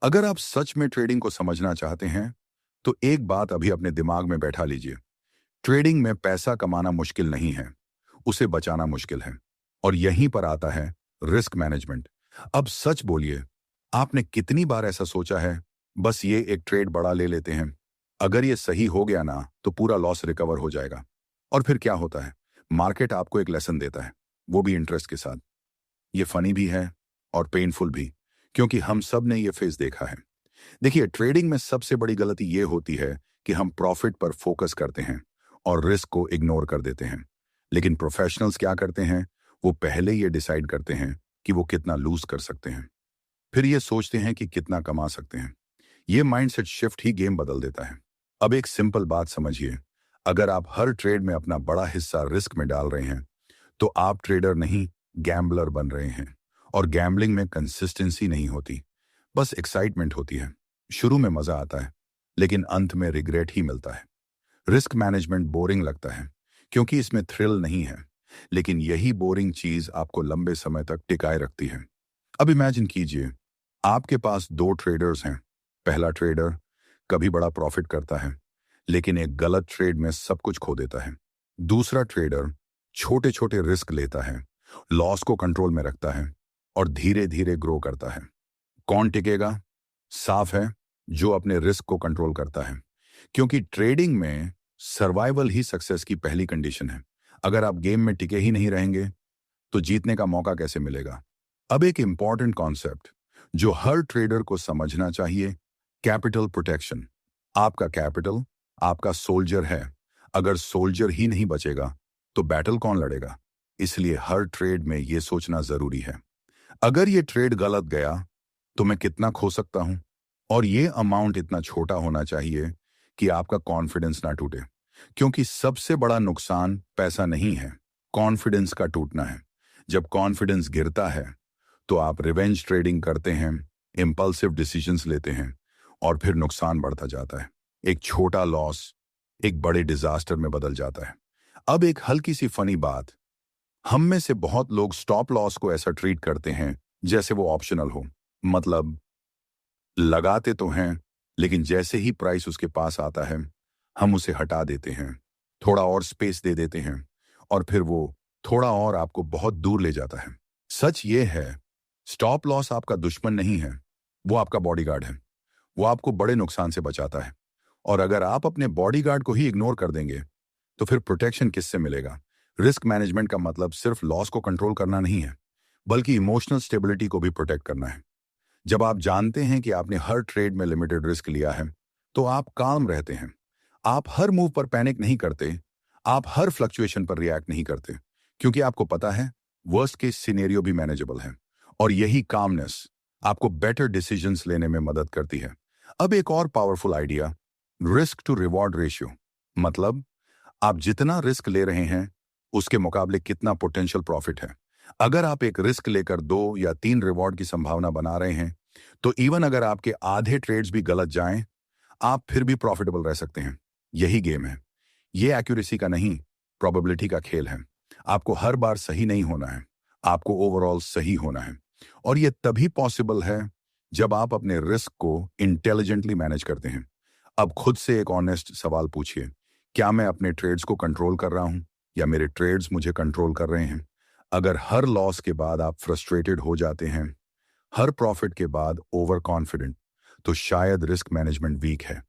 अगर आप सच में ट्रेडिंग को समझना चाहते हैं, तो एक बात अभी अपने दिमाग में बैठा लीजिए। ट्रेडिंग में पैसा कमाना मुश्किल नहीं है, उसे बचाना मुश्किल है। और यहीं पर आता है रिस्क मैनेजमेंट। अब सच बोलिए, आपने कितनी बार ऐसा सोचा है, बस ये एक ट्रेड बड़ा ले लेते हैं, अगर ये सही हो गया ना, तो पूरा लॉस रिकवर हो जाएगा। और फिर क्या होता है? मार्केट आपको एक लेसन देता है, वो भी इंटरेस्ट के साथ। ये फनी भी है और पेनफुल भी, क्योंकि हम सब ने ये फेज देखा है। देखिए, ट्रेडिंग में सबसे बड़ी गलती ये होती है कि हम प्रॉफिट पर फोकस करते हैं और रिस्क को इग्नोर कर देते हैं। लेकिन प्रोफेशनल्स क्या करते हैं? वो पहले ये डिसाइड करते हैं कि वो कितना लूज कर सकते हैं, फिर ये सोचते हैं कि कितना कमा सकते हैं। ये माइंडसेट शिफ्ट ही गेम बदल देता है। अब एक सिंपल बात समझिए, अगर आप हर ट्रेड में अपना बड़ा हिस्सा रिस्क में डाल रहे हैं, तो आप ट्रेडर नहीं, गैम्बलर बन रहे हैं। और गैम्बलिंग में कंसिस्टेंसी नहीं होती, बस एक्साइटमेंट होती है। शुरू में मजा आता है, लेकिन अंत में रिग्रेट ही मिलता है। रिस्क मैनेजमेंट बोरिंग लगता है, क्योंकि इसमें थ्रिल नहीं है, लेकिन यही बोरिंग चीज आपको लंबे समय तक टिकाए रखती है। अब इमेजिन कीजिए, आपके पास दो ट्रेडर्स हैं। पहला ट्रेडर कभी बड़ा प्रॉफिट करता है, लेकिन एक गलत ट्रेड में सब कुछ खो देता है। दूसरा ट्रेडर छोटे छोटे रिस्क लेता है, लॉस को कंट्रोल में रखता है और धीरे धीरे ग्रो करता है। कौन टिकेगा? साफ है, जो अपने रिस्क को कंट्रोल करता है। क्योंकि ट्रेडिंग में सर्वाइवल ही सक्सेस की पहली कंडीशन है। अगर आप गेम में टिके ही नहीं रहेंगे, तो जीतने का मौका कैसे मिलेगा? अब एक इंपॉर्टेंट कॉन्सेप्ट जो हर ट्रेडर को समझना चाहिए, कैपिटल प्रोटेक्शन। आपका कैपिटल आपका सोल्जर है। अगर सोल्जर ही नहीं बचेगा, तो बैटल कौन लड़ेगा? इसलिए हर ट्रेड में यह सोचना जरूरी है, अगर ये ट्रेड गलत गया, तो मैं कितना खो सकता हूं? और ये अमाउंट इतना छोटा होना चाहिए कि आपका कॉन्फिडेंस ना टूटे। क्योंकि सबसे बड़ा नुकसान पैसा नहीं है, कॉन्फिडेंस का टूटना है। जब कॉन्फिडेंस गिरता है, तो आप रिवेंज ट्रेडिंग करते हैं, इंपल्सिव डिसीजंस लेते हैं और फिर नुकसान बढ़ता जाता है। एक छोटा लॉस एक बड़े डिजास्टर में बदल जाता है। अब एक हल्की सी फनी बात, हम में से बहुत लोग स्टॉप लॉस को ऐसा ट्रीट करते हैं जैसे वो ऑप्शनल हो। मतलब लगाते तो हैं, लेकिन जैसे ही प्राइस उसके पास आता है, हम उसे हटा देते हैं, थोड़ा और स्पेस दे देते हैं और फिर वो थोड़ा और आपको बहुत दूर ले जाता है। सच ये है, स्टॉप लॉस आपका दुश्मन नहीं है, वो आपका बॉडीगार्ड है। वो आपको बड़े नुकसान से बचाता है। और अगर आप अपने बॉडीगार्ड को ही इग्नोर कर देंगे, तो फिर प्रोटेक्शन किससे मिलेगा? रिस्क मैनेजमेंट का मतलब सिर्फ लॉस को कंट्रोल करना नहीं है, बल्कि इमोशनल स्टेबिलिटी को भी प्रोटेक्ट करना है। जब आप जानते हैं कि आपने हर ट्रेड में लिमिटेड रिस्क लिया है, तो आप काम रहते हैं। आप हर मूव पर पैनिक नहीं करते, आप हर फ्लक्चुएशन पर रिएक्ट नहीं करते, क्योंकि आपको पता है वर्स्ट केस सिनेरियो भी मैनेजेबल है। और यही कामनेस आपको बेटर डिसीजंस लेने में मदद करती है। अब एक और powerful idea, risk to reward ratio. मतलब आप जितना रिस्क ले रहे हैं, उसके मुकाबले कितना पोटेंशियल प्रॉफिट है। अगर आप एक रिस्क लेकर 2 या 3 रिवॉर्ड की संभावना बना रहे हैं, तो इवन अगर आपके आधे ट्रेड्स भी गलत जाएं, आप फिर भी प्रॉफिटेबल रह सकते हैं। यही गेम है। ये एक्यूरेसी का नहीं, प्रोबेबिलिटी का खेल है। आपको हर बार सही नहीं होना है, आपको ओवरऑल सही होना है। और ये तभी पॉसिबल है जब आप अपने रिस्क को इंटेलिजेंटली मैनेज करते हैं। अब खुद से एक ऑनेस्ट सवाल पूछिए, क्या मैं अपने ट्रेड्स को कंट्रोल कर रहा हूं या मेरे ट्रेड्स मुझे कंट्रोल कर रहे हैं? अगर हर लॉस के बाद आप फ्रस्ट्रेटेड हो जाते हैं, हर प्रॉफिट के बाद ओवर कॉन्फिडेंट, तो शायद रिस्क मैनेजमेंट वीक है।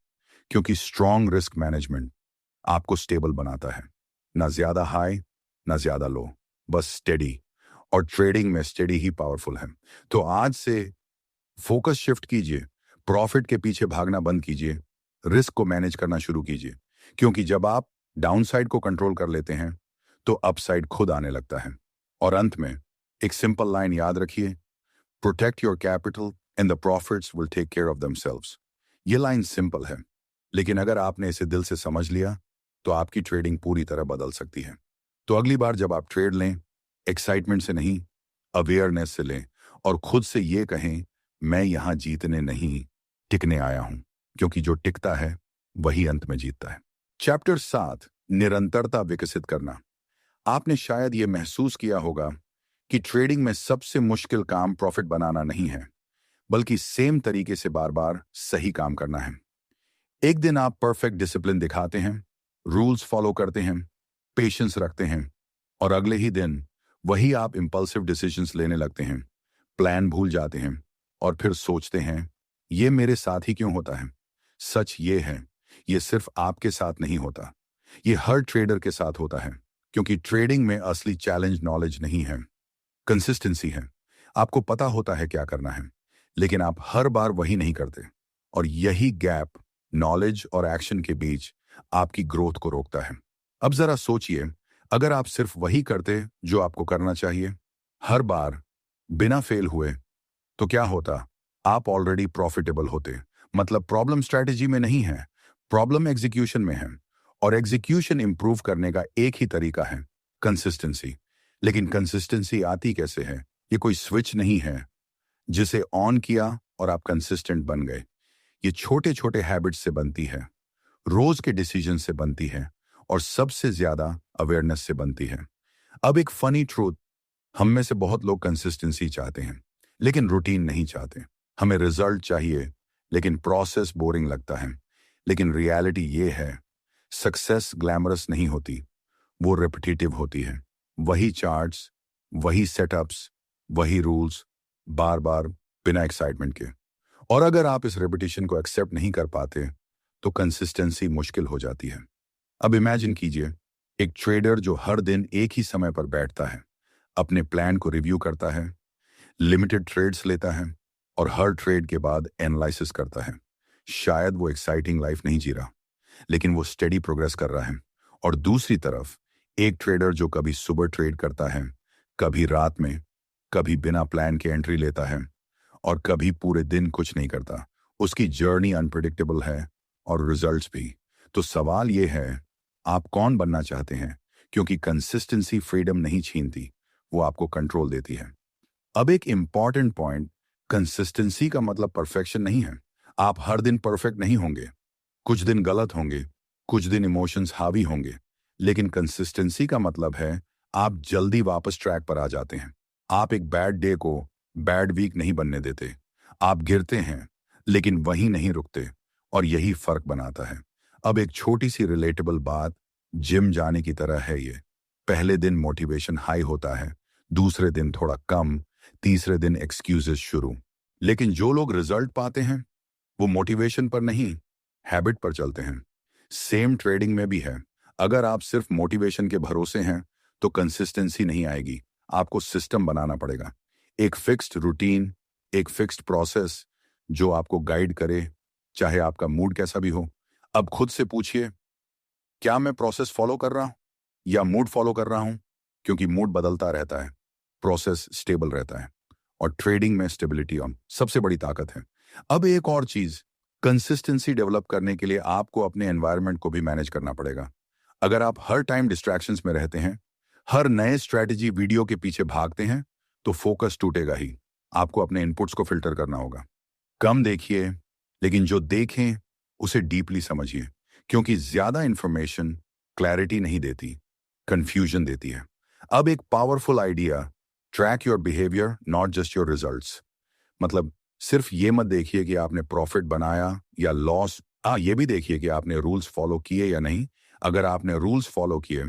क्योंकि स्ट्रॉन्ग रिस्क मैनेजमेंट आपको स्टेबल बनाता है। ना ज्यादा हाई, ना ज्यादा लो, बस स्टेडी। और ट्रेडिंग में स्टेडी ही पावरफुल है। तो आज से फोकस शिफ्ट कीजिए, प्रॉफिट के पीछे भागना बंद कीजिए, रिस्क को मैनेज करना शुरू कीजिए। क्योंकि जब आप डाउनसाइड को कंट्रोल कर लेते हैं, तो अपसाइड खुद आने लगता है। और अंत में एक सिंपल लाइन याद रखिए, protect your capital and the profits will take care of themselves. ये लाइन सिंपल है, लेकिन अगर आपने इसे दिल से समझ लिया, तो आपकी ट्रेडिंग पूरी तरह बदल सकती है। तो अगली बार जब आप ट्रेड लें, एक्साइटमेंट से नहीं, अवेयरनेस से लें। और खुद से ये कहें, मैं यहां जीतने नहीं, टिकने आया हूं। क्योंकि जो टिकता है वही अंत में जीतता है। चैप्टर 7, निरंतरता विकसित करना। आपने शायद ये महसूस किया होगा कि ट्रेडिंग में सबसे मुश्किल काम प्रॉफिट बनाना नहीं है, बल्कि सेम तरीके से बार बार सही काम करना है। एक दिन आप परफेक्ट डिसिप्लिन दिखाते हैं, रूल्स फॉलो करते हैं, पेशेंस रखते हैं, और अगले ही दिन वही आप इंपल्सिव डिसीजंस लेने लगते हैं, प्लान भूल जाते हैं, और फिर सोचते हैं, ये मेरे साथ ही क्यों होता है? सच ये है, ये सिर्फ आपके साथ नहीं होता, ये हर ट्रेडर के साथ होता है। क्योंकि ट्रेडिंग में असली चैलेंज नॉलेज नहीं है, कंसिस्टेंसी है। आपको पता होता है क्या करना है, लेकिन आप हर बार वही नहीं करते। और यही गैप नॉलेज और एक्शन के बीच आपकी ग्रोथ को रोकता है। अब जरा सोचिए, अगर आप सिर्फ वही करते जो आपको करना चाहिए, हर बार बिना फेल हुए, तो क्या होता? आप ऑलरेडी प्रॉफिटेबल होते। मतलब प्रॉब्लम स्ट्रैटेजी में नहीं है, प्रॉब्लम एग्जीक्यूशन में है। और एग्जीक्यूशन इंप्रूव करने का एक ही तरीका है, कंसिस्टेंसी। लेकिन कंसिस्टेंसी आती कैसे है? ये कोई स्विच नहीं है जिसे ऑन किया और आप कंसिस्टेंट बन गए। ये छोटे छोटे हैबिट्स से बनती है, रोज के डिसीजन से बनती है, और सबसे ज्यादा अवेयरनेस से बनती है। अब एक फनी ट्रूथ, हम में से बहुत लोग कंसिस्टेंसी चाहते हैं, लेकिन रूटीन नहीं चाहते। हमें रिजल्ट चाहिए, लेकिन प्रोसेस बोरिंग लगता है। लेकिन रियलिटी ये है, सक्सेस ग्लैमरस नहीं होती, वो रेपिटेटिव होती है। वही चार्ट्स, वही सेटअप्स, वही रूल्स, बार बार, बिना एक्साइटमेंट के। और अगर आप इस रेपिटेशन को एक्सेप्ट नहीं कर पाते, तो कंसिस्टेंसी मुश्किल हो जाती है। अब इमेजिन कीजिए, एक ट्रेडर जो हर दिन एक ही समय पर बैठता है, अपने प्लान को रिव्यू करता है, लिमिटेड ट्रेड्स लेता है, और हर ट्रेड के बाद एनालिसिस करता है। शायद वो एक्साइटिंग लाइफ नहीं जी रहा, लेकिन वो स्टेडी प्रोग्रेस कर रहा है। और दूसरी तरफ एक ट्रेडर जो कभी सुबह ट्रेड करता है, कभी रात में, कभी बिना प्लान के एंट्री लेता है, और कभी पूरे दिन कुछ नहीं करता, उसकी जर्नी अनप्रिडिक्टेबल है और रिजल्ट्स भी। तो सवाल ये है, आप कौन बनना चाहते हैं? क्योंकि कंसिस्टेंसी फ्रीडम नहीं छीनती, वो आपको कंट्रोल देती है। अब एक इंपॉर्टेंट पॉइंट, कंसिस्टेंसी का मतलब परफेक्शन नहीं है। आप हर दिन परफेक्ट नहीं होंगे, कुछ दिन गलत होंगे, कुछ दिन इमोशंस हावी होंगे। लेकिन कंसिस्टेंसी का मतलब है आप जल्दी वापस ट्रैक पर आ जाते हैं। आप एक बैड डे को बैड वीक नहीं बनने देते। आप गिरते हैं, लेकिन वहीं नहीं रुकते, और यही फर्क बनाता है। अब एक छोटी सी रिलेटेबल बात, जिम जाने की तरह है ये। पहले दिन मोटिवेशन हाई होता है, दूसरे दिन थोड़ा कम, तीसरे दिन एक्सक्यूजेस शुरू। लेकिन जो लोग रिजल्ट पाते हैं वो मोटिवेशन पर नहीं, हैबिट पर चलते हैं। सेम ट्रेडिंग में भी है। अगर आप सिर्फ मोटिवेशन के भरोसे हैं तो कंसिस्टेंसी नहीं आएगी। आपको सिस्टम बनाना पड़ेगा, एक फिक्स्ड रूटीन, एक फिक्स्ड प्रोसेस जो आपको गाइड करे, चाहे आपका मूड कैसा भी हो। अब खुद से पूछिए, क्या मैं प्रोसेस फॉलो कर रहा हूं या मूड फॉलो कर रहा हूं? क्योंकि मूड बदलता रहता है, प्रोसेस स्टेबल रहता है, और ट्रेडिंग में स्टेबिलिटी ऑन सबसे बड़ी ताकत है। अब एक और चीज, कंसिस्टेंसी डेवलप करने के लिए आपको अपने एनवायरनमेंट को भी मैनेज करना पड़ेगा। अगर आप हर टाइम डिस्ट्रैक्शंस में रहते हैं, हर नए स्ट्रैटेजी वीडियो के पीछे भागते हैं, तो फोकस टूटेगा ही। आपको अपने इनपुट्स को फिल्टर करना होगा। कम देखिए, लेकिन जो देखें उसे डीपली समझिए, क्योंकि ज्यादा इंफॉर्मेशन क्लैरिटी नहीं देती, कंफ्यूजन देती है। अब एक powerful idea, track your behaviour not just your results. मतलब सिर्फ ये मत देखिए कि आपने प्रॉफिट बनाया या लॉस, ये भी देखिए कि आपने रूल्स फॉलो किए या नहीं। अगर आपने रूल्स फॉलो किए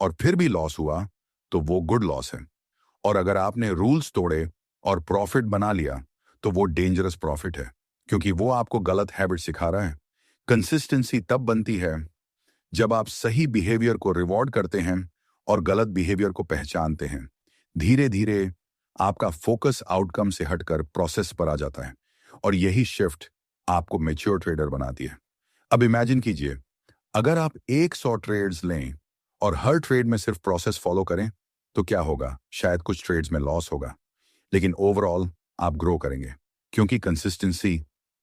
और फिर भी लॉस हुआ तो वो गुड लॉस है, और अगर आपने रूल्स तोड़े और प्रॉफिट बना लिया तो वो डेंजरस प्रॉफिट है, क्योंकि वो आपको गलत हैबिट सिखा रहा है। कंसिस्टेंसी तब बनती है जब आप सही बिहेवियर को रिवॉर्ड करते हैं और गलत बिहेवियर को पहचानते हैं। धीरे धीरे आपका फोकस आउटकम से हटकर प्रोसेस पर आ जाता है, और यही शिफ्ट आपको मैच्योर ट्रेडर बनाती है। अब इमेजिन कीजिए, अगर आप 100 ट्रेड्स लें और हर ट्रेड में सिर्फ प्रोसेस फॉलो करें तो क्या होगा? शायद कुछ ट्रेड्स में लॉस होगा, लेकिन ओवरऑल आप ग्रो करेंगे, क्योंकि कंसिस्टेंसी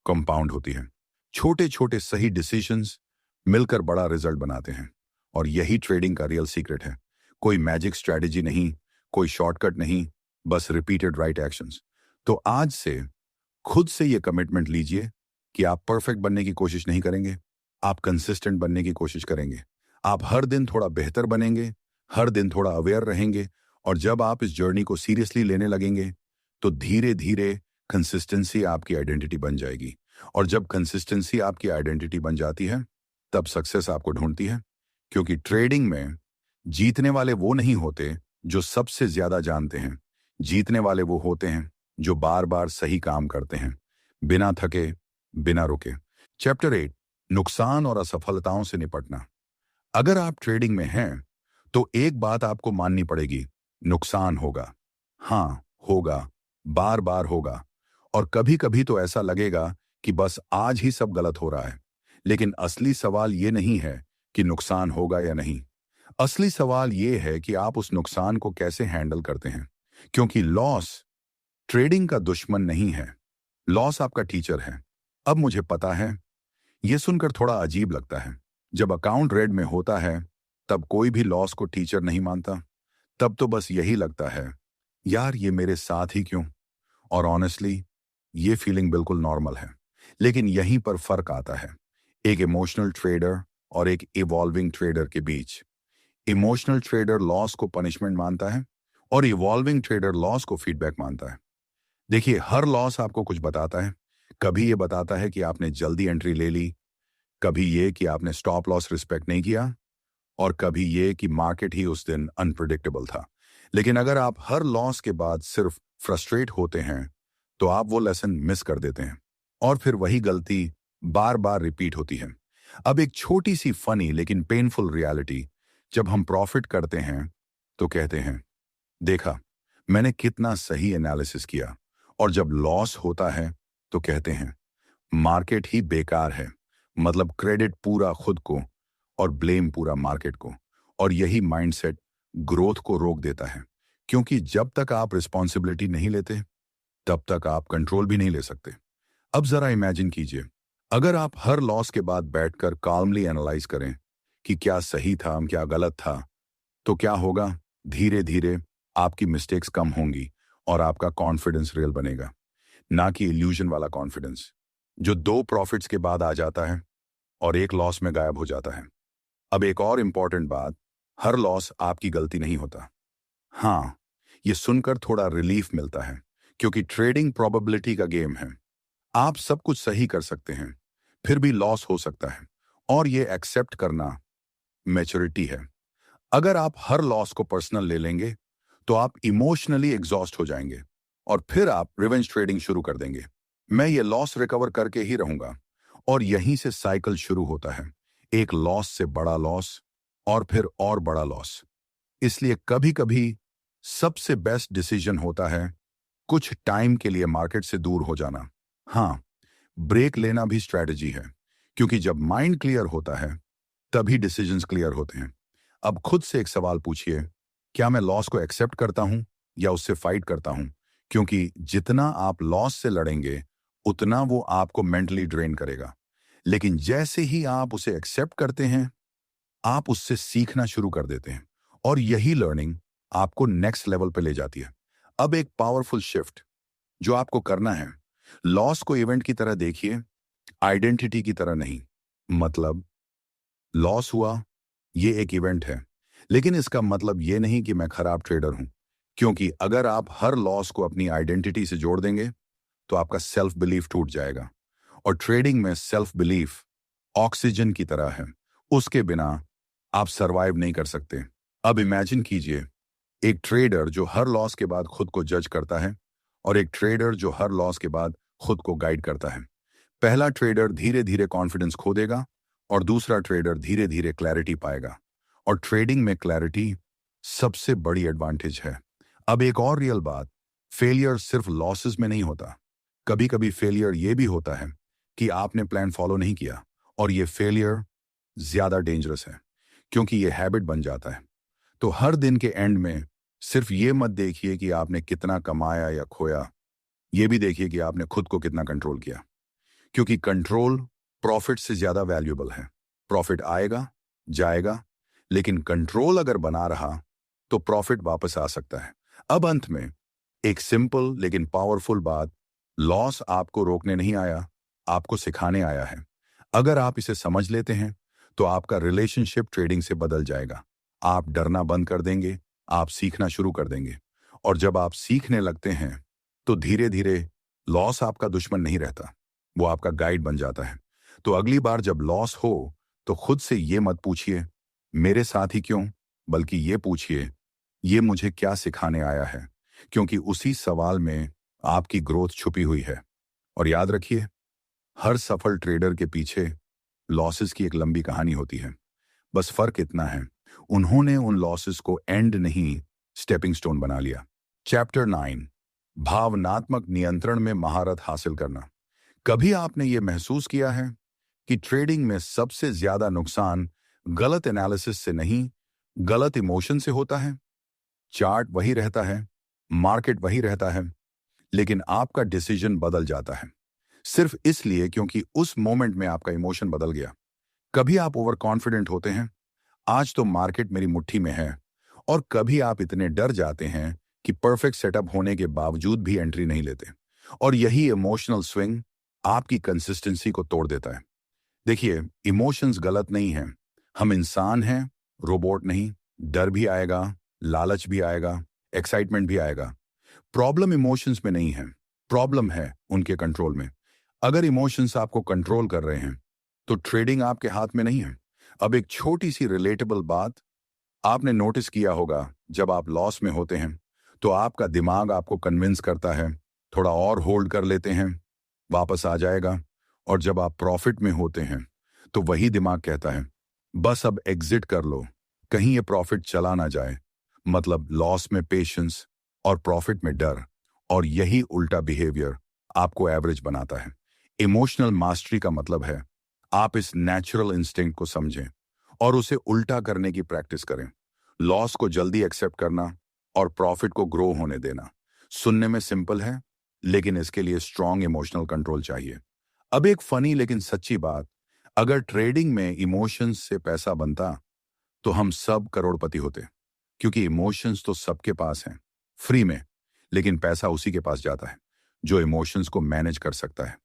कंपाउंड होती है। छोटे छोटे सही डिसीजंस मिलकर बड़ा रिजल्ट बनाते हैं, और यही ट्रेडिंग का रियल सीक्रेट है। कोई मैजिक स्ट्रैटेजी नहीं, कोई शॉर्टकट नहीं, बस रिपीटेड राइट एक्शंस। तो आज से खुद से ये कमिटमेंट लीजिए कि आप परफेक्ट बनने की कोशिश नहीं करेंगे, आप कंसिस्टेंट बनने की कोशिश करेंगे। आप हर दिन थोड़ा बेहतर बनेंगे, हर दिन थोड़ा अवेयर रहेंगे, और जब आप इस जर्नी को सीरियसली लेने लगेंगे तो धीरे धीरे कंसिस्टेंसी आपकी आइडेंटिटी बन जाएगी। और जब कंसिस्टेंसी आपकी आइडेंटिटी बन जाती है तब सक्सेस आपको ढूंढती है, क्योंकि ट्रेडिंग में जीतने वाले वो नहीं होते जो सबसे ज्यादा जानते हैं। जीतने वाले वो होते हैं जो बार बार सही काम करते हैं, बिना थके, बिना रुके। चैप्टर 8, नुकसान और असफलताओं से निपटना। अगर आप ट्रेडिंग में हैं तो एक बात आपको माननी पड़ेगी, नुकसान होगा। हाँ, होगा, बार बार होगा, और कभी कभी तो ऐसा लगेगा कि बस आज ही सब गलत हो रहा है। लेकिन असली सवाल ये नहीं है कि नुकसान होगा या नहीं। असली सवाल ये है कि आप उस नुकसान को कैसे हैंडल करते हैं, क्योंकि लॉस ट्रेडिंग का दुश्मन नहीं है, लॉस आपका टीचर है। अब मुझे पता है यह सुनकर थोड़ा अजीब लगता है। जब अकाउंट रेड में होता है तब कोई भी लॉस को टीचर नहीं मानता। तब तो बस यही लगता है, यार ये मेरे साथ ही क्यों। और ऑनेस्टली ये फीलिंग बिल्कुल नॉर्मल है। लेकिन यहीं पर फर्क आता है एक इमोशनल ट्रेडर और एक इवॉल्विंग ट्रेडर के बीच। इमोशनल ट्रेडर लॉस को पनिशमेंट मानता है और इवॉल्विंग ट्रेडर लॉस को फीडबैक मानता है। देखिए, हर लॉस आपको कुछ बताता है। कभी ये बताता है कि आपने जल्दी एंट्री ले ली, कभी ये कि आपने स्टॉप लॉस रिस्पेक्ट नहीं किया, और कभी ये कि मार्केट ही उस दिन अनप्रिडिक्टेबल था। लेकिन अगर आप हर लॉस के बाद सिर्फ फ्रस्ट्रेट होते हैं तो आप वो लेसन मिस कर देते हैं, और फिर वही गलती बार बार रिपीट होती है। अब एक छोटी सी फनी लेकिन पेनफुल रियलिटी, जब हम प्रॉफिट करते हैं तो कहते हैं, देखा मैंने कितना सही एनालिसिस किया, और जब लॉस होता है तो कहते हैं मार्केट ही बेकार है। मतलब क्रेडिट पूरा खुद को और ब्लेम पूरा मार्केट को। और यही माइंडसेट ग्रोथ को रोक देता है, क्योंकि जब तक आप रिस्पॉन्सिबिलिटी नहीं लेते तब तक आप कंट्रोल भी नहीं ले सकते। अब जरा इमेजिन कीजिए, अगर आप हर लॉस के बाद बैठकर काल्मली एनालाइज करें कि क्या सही था, क्या गलत था, तो क्या होगा? धीरे धीरे आपकी मिस्टेक्स कम होंगी और आपका कॉन्फिडेंस रियल बनेगा, ना कि इल्यूजन वाला कॉन्फिडेंस जो 2 प्रॉफिट्स के बाद आ जाता है और एक लॉस में गायब हो जाता है। अब एक और इंपॉर्टेंट बात, हर लॉस आपकी गलती नहीं होता। हाँ, ये सुनकर थोड़ा रिलीफ मिलता है, क्योंकि ट्रेडिंग प्रोबेबिलिटी का गेम है। आप सब कुछ सही कर सकते हैं, फिर भी लॉस हो सकता है, और ये एक्सेप्ट करना मैच्योरिटी है। अगर आप हर लॉस को पर्सनल ले लेंगे तो आप इमोशनली एग्जॉस्ट हो जाएंगे और फिर आप रिवेंज ट्रेडिंग शुरू कर देंगे। मैं ये लॉस रिकवर करके ही रहूंगा, और यहीं से साइकिल शुरू होता है। एक लॉस से बड़ा लॉस, और फिर और बड़ा लॉस। इसलिए कभी कभी सबसे बेस्ट डिसीजन होता है कुछ टाइम के लिए मार्केट से दूर हो जाना। हाँ, ब्रेक लेना भी स्ट्रैटेजी है, क्योंकि जब माइंड क्लियर होता है तभी डिसीजंस क्लियर होते हैं। अब खुद से एक सवाल पूछिए, क्या मैं लॉस को एक्सेप्ट करता हूं या उससे फाइट करता हूं? क्योंकि जितना आप लॉस से लड़ेंगे उतना वो आपको मेंटली ड्रेन करेगा। लेकिन जैसे ही आप उसे एक्सेप्ट करते हैं, आप उससे सीखना शुरू कर देते हैं, और यही लर्निंग आपको नेक्स्ट लेवल पे ले जाती है। अब एक पावरफुल शिफ्ट जो आपको करना है, लॉस को इवेंट की तरह देखिए, आइडेंटिटी की तरह नहीं। मतलब, लॉस हुआ, ये एक इवेंट है, लेकिन इसका मतलब ये नहीं कि मैं खराब ट्रेडर हूं। क्योंकि अगर आप हर लॉस को अपनी आइडेंटिटी से जोड़ देंगे तो आपका सेल्फ बिलीफ टूट जाएगा। और ट्रेडिंग में सेल्फ बिलीफ ऑक्सीजन की तरह है, उसके बिना आप सरवाइव नहीं कर सकते। अब इमेजिन कीजिए, एक ट्रेडर जो हर लॉस के बाद खुद को जज करता है, और एक ट्रेडर जो हर लॉस के बाद खुद को गाइड करता है। पहला ट्रेडर धीरे धीरे कॉन्फिडेंस खो देगा, और दूसरा ट्रेडर धीरे धीरे क्लैरिटी पाएगा। और ट्रेडिंग में क्लैरिटी सबसे बड़ी एडवांटेज है। अब एक और रियल बात, फेलियर सिर्फ लॉसेस में नहीं होता। कभी कभी फेलियर ये भी होता है कि आपने प्लान फॉलो नहीं किया, और ये फेलियर ज्यादा डेंजरस है, क्योंकि ये हैबिट बन जाता है। तो हर दिन के एंड में सिर्फ ये मत देखिए कि आपने कितना कमाया या खोया, ये भी देखिए कि आपने खुद को कितना कंट्रोल किया। क्योंकि कंट्रोल प्रॉफिट से ज्यादा वैल्यूएबल है। प्रॉफिट आएगा, जाएगा, लेकिन कंट्रोल अगर बना रहा तो प्रॉफिट वापस आ सकता है। अब अंत में एक सिंपल लेकिन पावरफुल बात, लॉस आपको रोकने नहीं आया, आपको सिखाने आया है। अगर आप इसे समझ लेते हैं तो आपका रिलेशनशिप ट्रेडिंग से बदल जाएगा। आप डरना बंद कर देंगे, आप सीखना शुरू कर देंगे। और जब आप सीखने लगते हैं तो धीरे धीरे लॉस आपका दुश्मन नहीं रहता, वो आपका गाइड बन जाता है। तो अगली बार जब लॉस हो तो खुद से ये मत पूछिए मेरे साथ ही क्यों, बल्कि ये पूछिए ये मुझे क्या सिखाने आया है। क्योंकि उसी सवाल में आपकी ग्रोथ छुपी हुई है। और याद रखिए, हर सफल ट्रेडर के पीछे लॉसेस की एक लंबी कहानी होती है। बस फर्क इतना है, उन्होंने उन लॉसेस को एंड नहीं, स्टेपिंग स्टोन बना लिया। चैप्टर 9, भावनात्मक नियंत्रण में महारत हासिल करना। कभी आपने ये महसूस किया है कि ट्रेडिंग में सबसे ज्यादा नुकसान गलत एनालिसिस से नहीं, गलत इमोशन से होता है? चार्ट वही रहता है, मार्केट वही रहता है, लेकिन आपका डिसीजन बदल जाता है, सिर्फ इसलिए क्योंकि उस मोमेंट में आपका इमोशन बदल गया। कभी आप ओवर कॉन्फिडेंट होते हैं, आज तो मार्केट मेरी मुट्ठी में है, और कभी आप इतने डर जाते हैं कि परफेक्ट सेटअप होने के बावजूद भी एंट्री नहीं लेते। और यही इमोशनल स्विंग आपकी कंसिस्टेंसी को तोड़ देता है। देखिए, इमोशंस गलत नहीं हैं, हम इंसान हैं, रोबोट नहीं। डर भी आएगा, लालच भी आएगा, एक्साइटमेंट भी आएगा। प्रॉब्लम इमोशंस में नहीं है, प्रॉब्लम है उनके कंट्रोल में। अगर इमोशंस आपको कंट्रोल कर रहे हैं तो ट्रेडिंग आपके हाथ में नहीं है। अब एक छोटी सी रिलेटेबल बात, आपने नोटिस किया होगा, जब आप लॉस में होते हैं तो आपका दिमाग आपको कन्विंस करता है थोड़ा और होल्ड कर लेते हैं, वापस आ जाएगा। और जब आप प्रॉफिट में होते हैं तो वही दिमाग कहता है बस अब एग्जिट कर लो, कहीं ये प्रॉफिट चला ना जाए। मतलब लॉस में पेशेंस और प्रॉफिट में डर। और यही उल्टा बिहेवियर आपको एवरेज बनाता है। इमोशनल मास्टरी का मतलब है आप इस नेचुरल इंस्टिंक्ट को समझें और उसे उल्टा करने की प्रैक्टिस करें। लॉस को जल्दी एक्सेप्ट करना और प्रॉफिट को ग्रो होने देना। सुनने में सिंपल है, लेकिन इसके लिए स्ट्रॉन्ग इमोशनल कंट्रोल चाहिए। अब एक फनी लेकिन सच्ची बात, अगर ट्रेडिंग में इमोशंस से पैसा बनता तो हम सब करोड़पति होते। क्योंकि इमोशंस तो सबके पास हैं, फ्री में, लेकिन पैसा उसी के पास जाता है जो इमोशंस को मैनेज कर सकता है।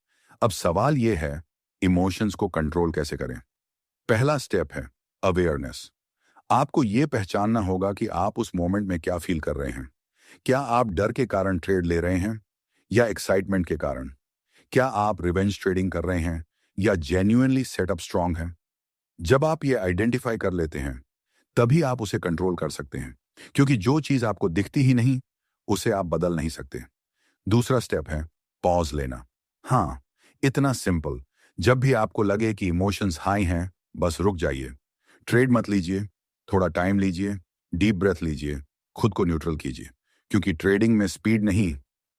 अब सवाल यह है, इमोशंस को कंट्रोल कैसे करें? पहला स्टेप है अवेयरनेस। आपको यह पहचानना होगा कि आप उस मोमेंट में क्या फील कर रहे हैं। क्या आप डर के कारण ट्रेड ले रहे हैं या एक्साइटमेंट के कारण? क्या आप रिवेंज ट्रेडिंग कर रहे हैं या जेन्युइनली सेटअप स्ट्रांग है? जब आप ये आइडेंटिफाई कर लेते हैं तभी आप उसे कंट्रोल कर सकते हैं, क्योंकि जो चीज आपको दिखती ही नहीं उसे आप बदल नहीं सकते। दूसरा स्टेप है पॉज लेना। हाँ, इतना सिंपल। जब भी आपको लगे कि इमोशंस हाई हैं, बस रुक जाइए। ट्रेड मत लीजिए, थोड़ा टाइम लीजिए, डीप ब्रेथ लीजिए, खुद को न्यूट्रल कीजिए, क्योंकि ट्रेडिंग में स्पीड नहीं,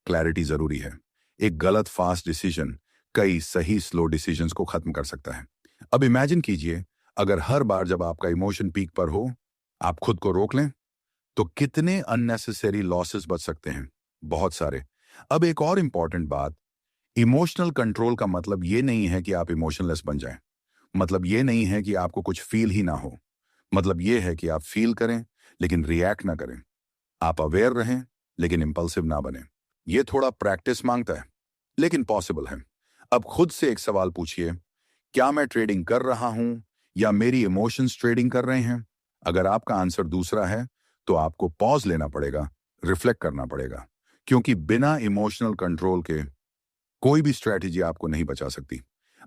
क्लैरिटी जरूरी है। एक गलत फास्ट डिसीजन कई सही स्लो डिसीजंस को खत्म कर सकता है। अब इमेजिन कीजिए, अगर हर बार जब आपका इमोशन पीक पर हो आप खुद को रोक लें, तो कितने अननेसेसरी लॉसेस बच सकते हैं। बहुत सारे। अब एक और इंपॉर्टेंट बात, इमोशनल कंट्रोल का मतलब ये नहीं है कि आप इमोशनलेस बन जाएं। मतलब ये नहीं है कि आपको कुछ फील ही ना हो। मतलब ये है कि आप फील करें लेकिन रिएक्ट ना करें। आप अवेयर रहें लेकिन इंपल्सिव ना बने। ये थोड़ा प्रैक्टिस मांगता है, लेकिन पॉसिबल है। अब खुद से एक सवाल पूछिए, क्या मैं ट्रेडिंग कर रहा हूं या मेरी इमोशंस ट्रेडिंग कर रहे हैं? अगर आपका आंसर दूसरा है, तो आपको पॉज लेना पड़ेगा, रिफ्लेक्ट करना पड़ेगा, क्योंकि बिना इमोशनल कंट्रोल के कोई भी स्ट्रैटेजी आपको नहीं बचा सकती।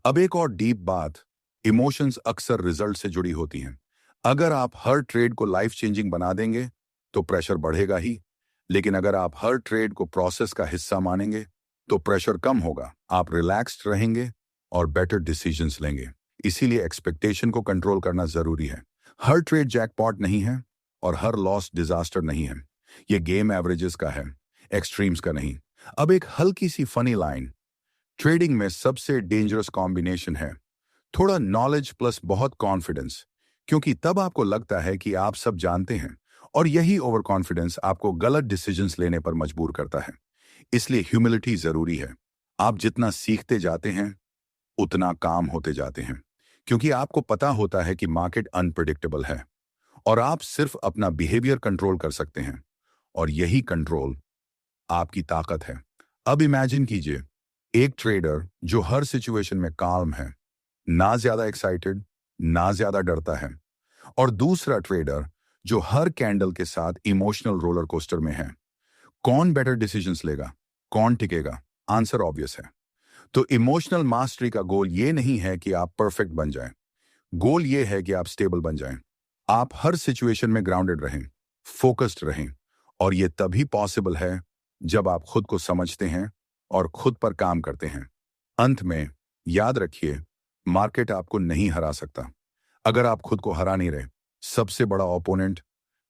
अब एक और डीप बात, इमोशंस अक्सर रिजल्ट से जुड़ी होती हैं। अगर आप हर ट्रेड को लाइफ चेंजिंग बना देंगे तो प्रेशर बढ़ेगा ही, लेकिन अगर आप हर ट्रेड को प्रोसेस का हिस्सा मानेंगे तो प्रेशर कम होगा, आप रिलैक्स्ड रहेंगे और बेटर डिसीजंस लेंगे। इसीलिए एक्सपेक्टेशन को कंट्रोल करना जरूरी है। हर ट्रेड जैकपॉट नहीं है और हर लॉस डिजास्टर नहीं है। ये गेम एवरेजेस का है, एक्सट्रीम्स का नहीं। अब एक हल्की सी फनी लाइन, ट्रेडिंग में सबसे डेंजरस कॉम्बिनेशन है थोड़ा नॉलेज प्लस बहुत कॉन्फिडेंस, क्योंकि तब आपको लगता है कि आप सब जानते हैं, और यही ओवर कॉन्फिडेंस आपको गलत डिसीजंस लेने पर मजबूर करता है। इसलिए ह्यूमिलिटी जरूरी है। आप जितना सीखते जाते हैं उतना काम होते जाते हैं, क्योंकि आपको पता होता है कि मार्केट अनप्रिडिक्टेबल है और आप सिर्फ अपना बिहेवियर कंट्रोल कर सकते हैं, और यही कंट्रोल आपकी ताकत है। अब इमेजिन कीजिए, एक ट्रेडर जो हर सिचुएशन में काम है, ना ज्यादा एक्साइटेड ना ज्यादा डरता है, और दूसरा ट्रेडर जो हर कैंडल के साथ इमोशनल रोलर कोस्टर में है। कौन बेटर डिसीजंस लेगा, कौन टिकेगा? आंसर ऑब्वियस है। तो इमोशनल मास्टरी का गोल ये नहीं है कि आप परफेक्ट बन जाएं, गोल ये है कि आप स्टेबल बन जाएं। आप हर सिचुएशन में ग्राउंडेड रहें, फोकस्ड रहें, और ये तभी पॉसिबल है जब आप खुद को समझते हैं और खुद पर काम करते हैं। अंत में याद रखिए, मार्केट आपको नहीं हरा सकता अगर आप खुद को हरा नहीं रहे। सबसे बड़ा ओपोनेंट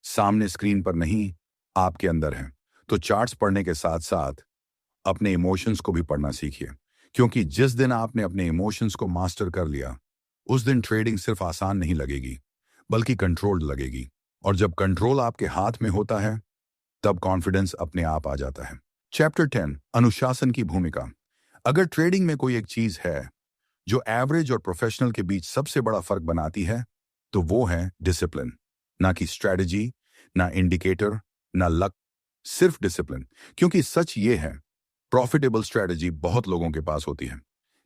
सामने स्क्रीन पर नहीं, आपके अंदर है। तो चार्ट्स पढ़ने के साथ साथ अपने इमोशंस को भी पढ़ना सीखिए, क्योंकि जिस दिन आपने अपने इमोशंस को मास्टर कर लिया उस दिन ट्रेडिंग सिर्फ आसान नहीं लगेगी, बल्कि कंट्रोल्ड लगेगी। और जब कंट्रोल आपके हाथ में होता है तब कॉन्फिडेंस अपने आप आ जाता है। चैप्टर 10, अनुशासन की भूमिका। अगर ट्रेडिंग में कोई एक चीज है जो एवरेज और प्रोफेशनल के बीच सबसे बड़ा फर्क बनाती है, तो वो है डिसिप्लिन। ना कि स्ट्रेटजी, ना इंडिकेटर, ना लक, सिर्फ डिसिप्लिन। क्योंकि सच ये है, प्रॉफिटेबल स्ट्रेटजी बहुत लोगों के पास होती है,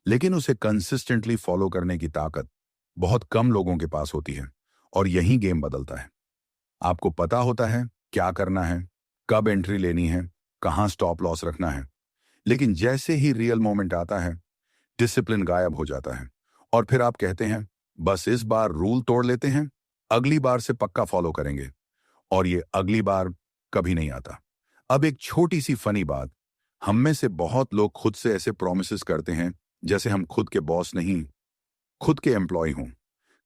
लेकिन उसे कंसिस्टेंटली फॉलो करने की ताकत बहुत कम लोगों के पास होती है। और यही गेम बदलता है। आपको पता होता है क्या करना है, कब एंट्री लेनी है, कहां स्टॉप लॉस रखना है, लेकिन जैसे ही रियल मोमेंट आता है डिसिप्लिन गायब हो जाता है, और फिर आप कहते हैं बस इस बार रूल तोड़ लेते हैं, अगली बार से पक्का फॉलो करेंगे, और ये अगली बार कभी नहीं आता। अब एक छोटी सी फनी बात, हम में से बहुत लोग खुद से ऐसे प्रोमिसेस करते हैं जैसे हम खुद के बॉस नहीं, खुद के एम्प्लॉय हों।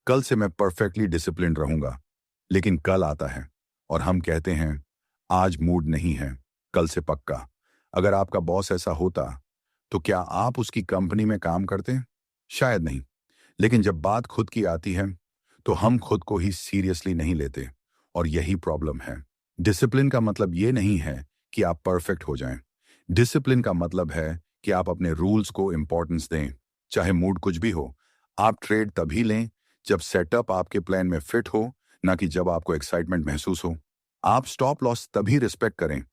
कल से मैं परफेक्टली डिसिप्लिन रहूंगा, लेकिन कल आता है और हम कहते हैं आज मूड नहीं है, कल से पक्का। अगर आपका बॉस ऐसा होता तो क्या आप उसकी कंपनी में काम करते? शायद नहीं। लेकिन जब बात खुद की आती है तो हम खुद को ही सीरियसली नहीं लेते, और यही प्रॉब्लम है। डिसिप्लिन का मतलब ये नहीं है कि आप परफेक्ट हो जाएं। डिसिप्लिन का मतलब है कि आप अपने रूल्स को इंपॉर्टेंस दें, चाहे मूड कुछ भी हो। आप ट्रेड तभी लें जब सेटअप आपके प्लान में फिट हो, ना कि जब आपको एक्साइटमेंट महसूस हो। आप स्टॉप लॉस तभी रिस्पेक्ट करें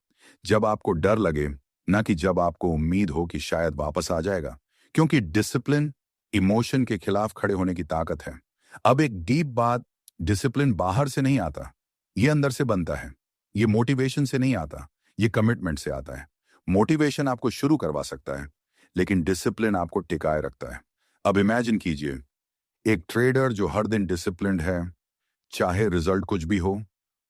जब आपको डर लगे, ना कि जब आपको उम्मीद हो कि शायद वापस आ जाएगा, क्योंकि डिसिप्लिन इमोशन के खिलाफ खड़े होने की ताकत है। अब एक डीप बात, डिसिप्लिन बाहर से नहीं आता, ये अंदर से बनता है। ये मोटिवेशन से नहीं आता, ये कमिटमेंट से आता है। मोटिवेशन आपको शुरू करवा सकता है, लेकिन डिसिप्लिन आपको टिकाए रखता है। अब इमेजिन कीजिए, एक ट्रेडर जो हर दिन डिसिप्लिन्ड है, चाहे रिजल्ट कुछ भी हो,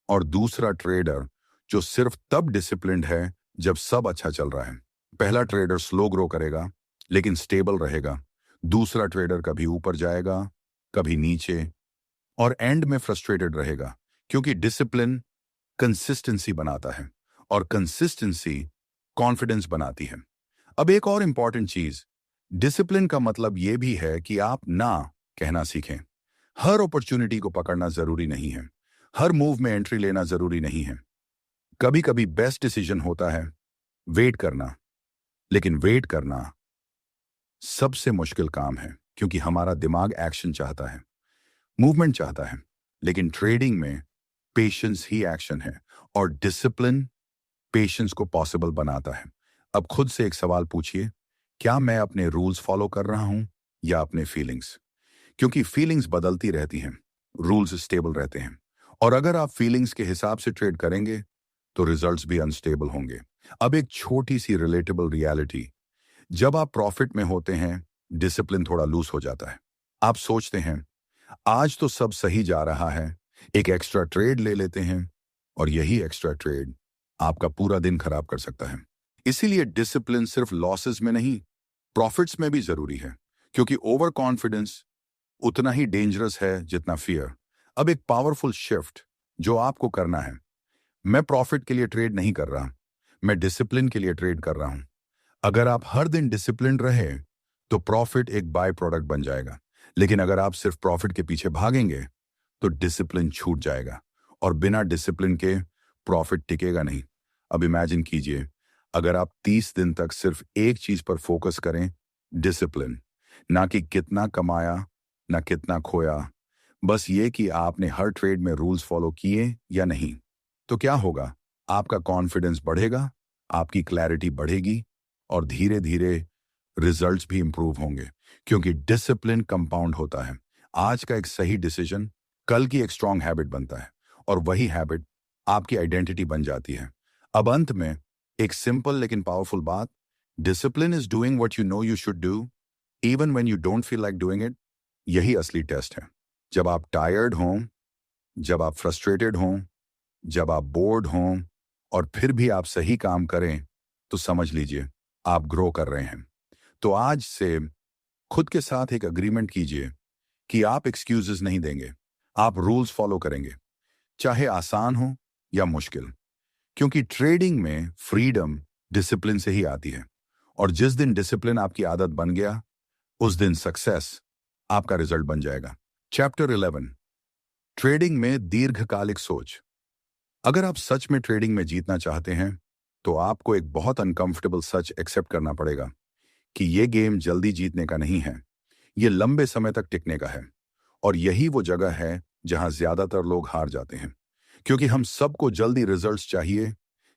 और दूसरा ट्रेडर जो सिर्फ तब डिसिप्लिन्ड है जब सब अच्छा चल रहा है। पहला ट्रेडर स्लो ग्रो करेगा लेकिन स्टेबल रहेगा। दूसरा ट्रेडर कभी ऊपर जाएगा, कभी नीचे, और एंड में फ्रस्ट्रेटेड रहेगा, क्योंकि डिसिप्लिन कंसिस्टेंसी बनाता है और कंसिस्टेंसी कॉन्फिडेंस बनाती है। अब एक और इंपॉर्टेंट चीज, डिसिप्लिन का मतलब यह भी है कि आप ना कहना सीखें। हर अपॉर्चुनिटी को पकड़ना जरूरी नहीं है, हर मूव में एंट्री लेना जरूरी नहीं है। कभी कभी बेस्ट डिसीजन होता है वेट करना, लेकिन वेट करना सबसे मुश्किल काम है, क्योंकि हमारा दिमाग एक्शन चाहता है, मूवमेंट चाहता है, लेकिन ट्रेडिंग में पेशेंस ही एक्शन है, और डिसिप्लिन पेशेंस को पॉसिबल बनाता है। अब खुद से एक सवाल पूछिए, क्या मैं अपने रूल्स फॉलो कर रहा हूं या अपने फीलिंग्स? क्योंकि फीलिंग्स बदलती रहती हैं, रूल्स स्टेबल रहते हैं, और अगर आप फीलिंग्स के हिसाब से ट्रेड करेंगे तो रिजल्ट्स भी अनस्टेबल होंगे। अब एक छोटी सी रिलेटेबल रियलिटी, जब आप प्रॉफिट में होते हैं डिसिप्लिन थोड़ा लूज हो जाता है। आप सोचते हैं आज तो सब सही जा रहा है, एक एक्स्ट्रा ट्रेड ले लेते हैं, और यही एक्स्ट्रा ट्रेड आपका पूरा दिन खराब कर सकता है। इसीलिए डिसिप्लिन सिर्फ लॉसेस में नहीं, प्रॉफिट्स में भी जरूरी है, क्योंकि ओवर कॉन्फिडेंस उतना ही डेंजरस है जितना फियर। अब एक पावरफुल शिफ्ट जो आपको करना है, मैं प्रॉफिट के लिए ट्रेड नहीं कर रहा, मैं डिसिप्लिन के लिए ट्रेड कर रहा हूं। अगर आप हर दिन डिसिप्लिन रहे तो प्रॉफिट एक बाय प्रोडक्ट बन जाएगा, लेकिन अगर आप सिर्फ प्रॉफिट के पीछे भागेंगे तो डिसिप्लिन छूट जाएगा, और बिना डिसिप्लिन के प्रॉफिट टिकेगा नहीं। अब इमेजिन कीजिए, अगर आप 30 दिन तक सिर्फ एक चीज पर फोकस करें, डिसिप्लिन, ना कि कितना कमाया ना कितना खोया, बस ये कि आपने हर ट्रेड में रूल्स फॉलो किए या नहीं, तो क्या होगा? आपका कॉन्फिडेंस बढ़ेगा, आपकी क्लैरिटी बढ़ेगी, और धीरे धीरे रिजल्ट्स भी इंप्रूव होंगे, क्योंकि डिसिप्लिन कंपाउंड होता है। आज का एक सही डिसीजन कल की एक स्ट्रांग हैबिट बनता है, और वही हैबिट आपकी आइडेंटिटी बन जाती है। अब अंत में एक सिंपल लेकिन पावरफुल बात, discipline is doing what you know you should do even when you don't feel like doing it. यही असली टेस्ट है। जब आप टायर्ड हों, जब आप फ्रस्ट्रेटेड हों, जब आप बोर्ड हों, और फिर भी आप सही काम करें, तो समझ लीजिए आप ग्रो कर रहे हैं। तो आज से खुद के साथ एक अग्रीमेंट कीजिए कि आप एक्सक्यूजेस नहीं देंगे, आप रूल्स फॉलो करेंगे, चाहे आसान हो या मुश्किल, क्योंकि ट्रेडिंग में फ्रीडम डिसिप्लिन से ही आती है, और जिस दिन डिसिप्लिन आपकी आदत बन गया, उस दिन सक्सेस आपका रिजल्ट बन जाएगा। चैप्टर 11, ट्रेडिंग में दीर्घकालिक सोच। अगर आप सच में ट्रेडिंग में जीतना चाहते हैं तो आपको एक बहुत अनकंफर्टेबल सच एक्सेप्ट करना पड़ेगा कि यह गेम जल्दी जीतने का नहीं है, यह लंबे समय तक टिकने का है। और यही वो जगह है जहां ज्यादातर लोग हार जाते हैं, क्योंकि हम सबको जल्दी रिजल्ट्स चाहिए,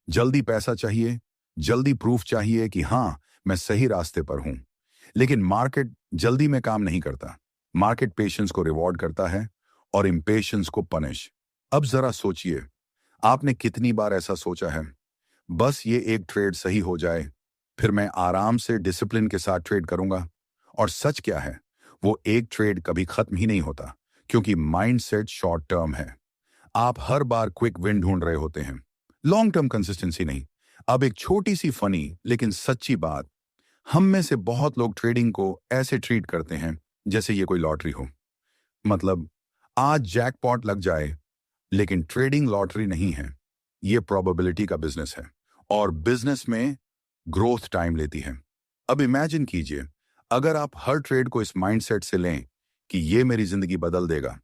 जल्दी पैसा चाहिए, जल्दी प्रूफ चाहिए कि हां मैं सही रास्ते पर हूं। लेकिन मार्केट जल्दी में काम नहीं करता, मार्केट पेशेंस को रिवॉर्ड करता है और इम्पेशेंस को पनिश। अब जरा सोचिए, आपने कितनी बार ऐसा सोचा है, बस ये एक ट्रेड सही हो जाए, फिर मैं आराम से डिसिप्लिन के साथ ट्रेड करूंगा। और सच क्या है, वो एक ट्रेड कभी खत्म ही नहीं होता, क्योंकि माइंडसेट शॉर्ट टर्म है। आप हर बार क्विक विन ढूंढ रहे होते हैं, लॉन्ग टर्म कंसिस्टेंसी नहीं। अब एक छोटी सी फनी लेकिन सच्ची बात, हम में से बहुत लोग ट्रेडिंग को ऐसे ट्रीट करते हैं जैसे ये कोई लॉटरी हो। मतलब आज जैकपॉट लग जाए, लेकिन ट्रेडिंग लॉटरी नहीं है, ये प्रोबेबिलिटी का बिजनेस है, और बिजनेस में ग्रोथ टाइम लेती है। अब इमेजिन कीजिए, अगर आप हर ट्रेड को इस माइंडसेट से लें कि ये मेरी जिंदगी बदल देगा,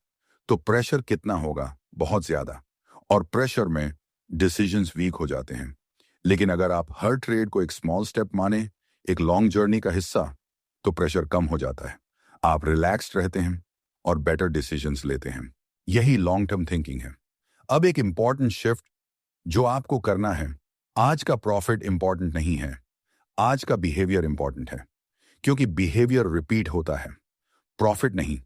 तो प्रेशर कितना होगा? बहुत ज्यादा, और प्रेशर में डिसीजंस वीक हो जाते हैं। लेकिन अगर आप हर ट्रेड को एक स्मॉल स्टेप माने, एक लॉन्ग जर्नी का हिस्सा, तो प्रेशर कम हो जाता है, आप रिलैक्स्ड रहते हैं और बेटर डिसीजंस लेते हैं। यही लॉन्ग टर्म थिंकिंग है। अब एक इंपॉर्टेंट शिफ्ट जो आपको करना है, आज का प्रॉफिट इंपॉर्टेंट नहीं है, आज का बिहेवियर इंपॉर्टेंट है, क्योंकि बिहेवियर रिपीट होता है, प्रॉफिट नहीं।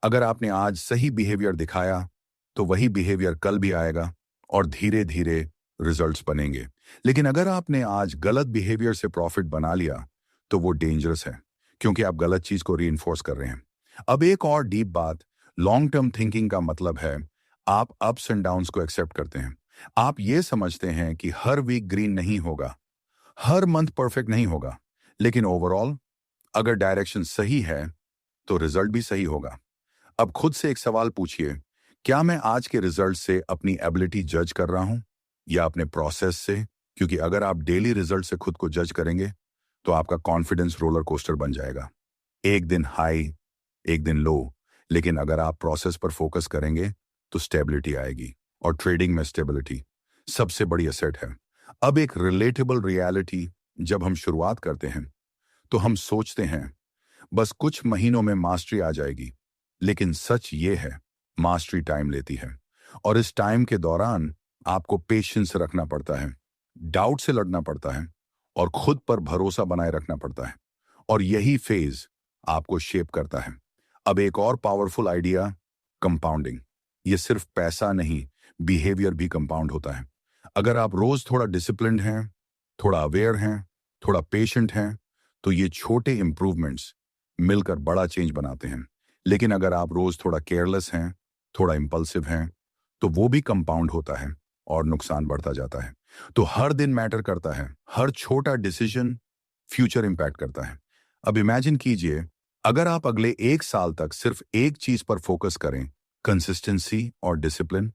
अगर आपने आज सही बिहेवियर दिखाया तो वही बिहेवियर कल भी आएगा, और धीरे धीरे रिजल्ट्स बनेंगे। लेकिन अगर आपने आज गलत बिहेवियर से प्रॉफिट बना लिया तो वो डेंजरस है, क्योंकि आप गलत चीज को रीइंफोर्स कर रहे हैं। अब एक और डीप बात, लॉन्ग टर्म थिंकिंग का मतलब है आप अप्स एंड डाउन्स को एक्सेप्ट करते हैं। आप ये समझते हैं कि हर वीक ग्रीन नहीं होगा, हर मंथ परफेक्ट नहीं होगा, लेकिन ओवरऑल अगर डायरेक्शन सही है तो रिजल्ट भी सही होगा। अब खुद से एक सवाल पूछिए, क्या मैं आज के रिजल्ट से अपनी एबिलिटी जज कर रहा हूं या अपने प्रोसेस से? क्योंकि अगर आप डेली रिजल्ट से खुद को जज करेंगे तो आपका कॉन्फिडेंस रोलर कोस्टर बन जाएगा। एक दिन हाई, एक दिन लो। लेकिन अगर आप प्रोसेस पर फोकस करेंगे तो स्टेबिलिटी आएगी, और ट्रेडिंग में स्टेबिलिटी सबसे बड़ी एसेट है। अब एक रिलेटेबल रियलिटी, जब हम शुरुआत करते हैं तो हम सोचते हैं बस कुछ महीनों में मास्टरी आ जाएगी, लेकिन सच ये है मास्टरी टाइम लेती है, और इस टाइम के दौरान आपको पेशेंस रखना पड़ता है, डाउट से लड़ना पड़ता है, और खुद पर भरोसा बनाए रखना पड़ता है, और यही फेज आपको शेप करता है। अब एक और पावरफुल आइडिया, कंपाउंडिंग। ये सिर्फ पैसा नहीं, बिहेवियर भी कंपाउंड होता है। अगर आप रोज थोड़ा डिसिप्लिन्ड हैं, थोड़ा अवेयर हैं, थोड़ा पेशेंट हैं, तो ये छोटे इंप्रूवमेंट्स मिलकर बड़ा चेंज बनाते हैं। लेकिन अगर आप रोज थोड़ा केयरलेस हैं, थोड़ा इंपल्सिव हैं, तो वो भी कंपाउंड होता है और नुकसान बढ़ता जाता है। तो हर दिन मैटर करता है, हर छोटा डिसीजन फ्यूचर इंपैक्ट करता है। अब इमेजिन कीजिए, अगर आप अगले 1 साल तक सिर्फ एक चीज पर फोकस करें, कंसिस्टेंसी और डिसिप्लिन,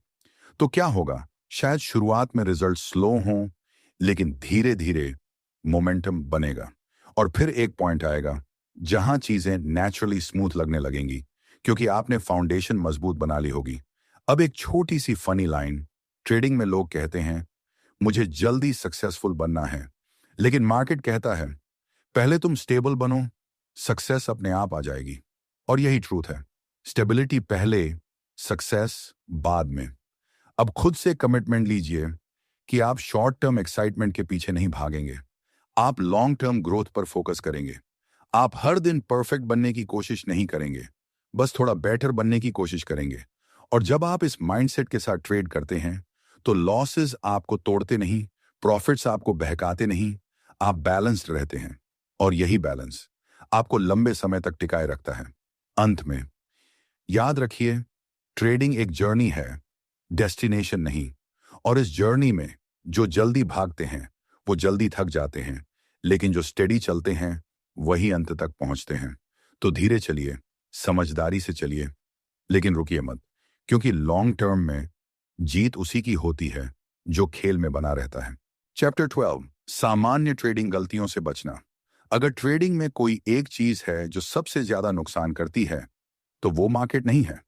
तो क्या होगा? शायद शुरुआत में रिजल्ट स्लो हों, लेकिन धीरे धीरे मोमेंटम बनेगा, और फिर एक पॉइंट आएगा जहां चीजें नेचुरली स्मूथ लगने लगेंगी, क्योंकि आपने फाउंडेशन मजबूत बना ली होगी। अब एक छोटी सी फनी लाइन, ट्रेडिंग में लोग कहते हैं मुझे जल्दी सक्सेसफुल बनना है, लेकिन मार्केट कहता है पहले तुम स्टेबल बनो, सक्सेस अपने आप आ जाएगी। और यही ट्रूथ है, स्टेबिलिटी पहले, सक्सेस बाद में। अब खुद से कमिटमेंट लीजिए कि आप शॉर्ट टर्म एक्साइटमेंट के पीछे नहीं भागेंगे, आप लॉन्ग टर्म ग्रोथ पर फोकस करेंगे। आप हर दिन परफेक्ट बनने की कोशिश नहीं करेंगे, बस थोड़ा बेटर बनने की कोशिश करेंगे। और जब आप इस माइंडसेट के साथ ट्रेड करते हैं तो लॉसेस आपको तोड़ते नहीं, प्रॉफिट्स आपको बहकाते नहीं, आप बैलेंस्ड रहते हैं, और यही बैलेंस आपको लंबे समय तक टिकाए रखता है। अंत में याद रखिए, ट्रेडिंग एक जर्नी है, डेस्टिनेशन नहीं। और इस जर्नी में जो जल्दी भागते हैं वो जल्दी थक जाते हैं, लेकिन जो स्टेडी चलते हैं वही अंत तक पहुंचते हैं। तो धीरे चलिए, समझदारी से चलिए, लेकिन रुकिए मत, क्योंकि लॉन्ग टर्म में जीत उसी की होती है जो खेल में बना रहता है। चैप्टर 12, सामान्य ट्रेडिंग गलतियों से बचना। अगर ट्रेडिंग में कोई एक चीज है जो सबसे ज्यादा नुकसान करती है, तो वो मार्केट नहीं है,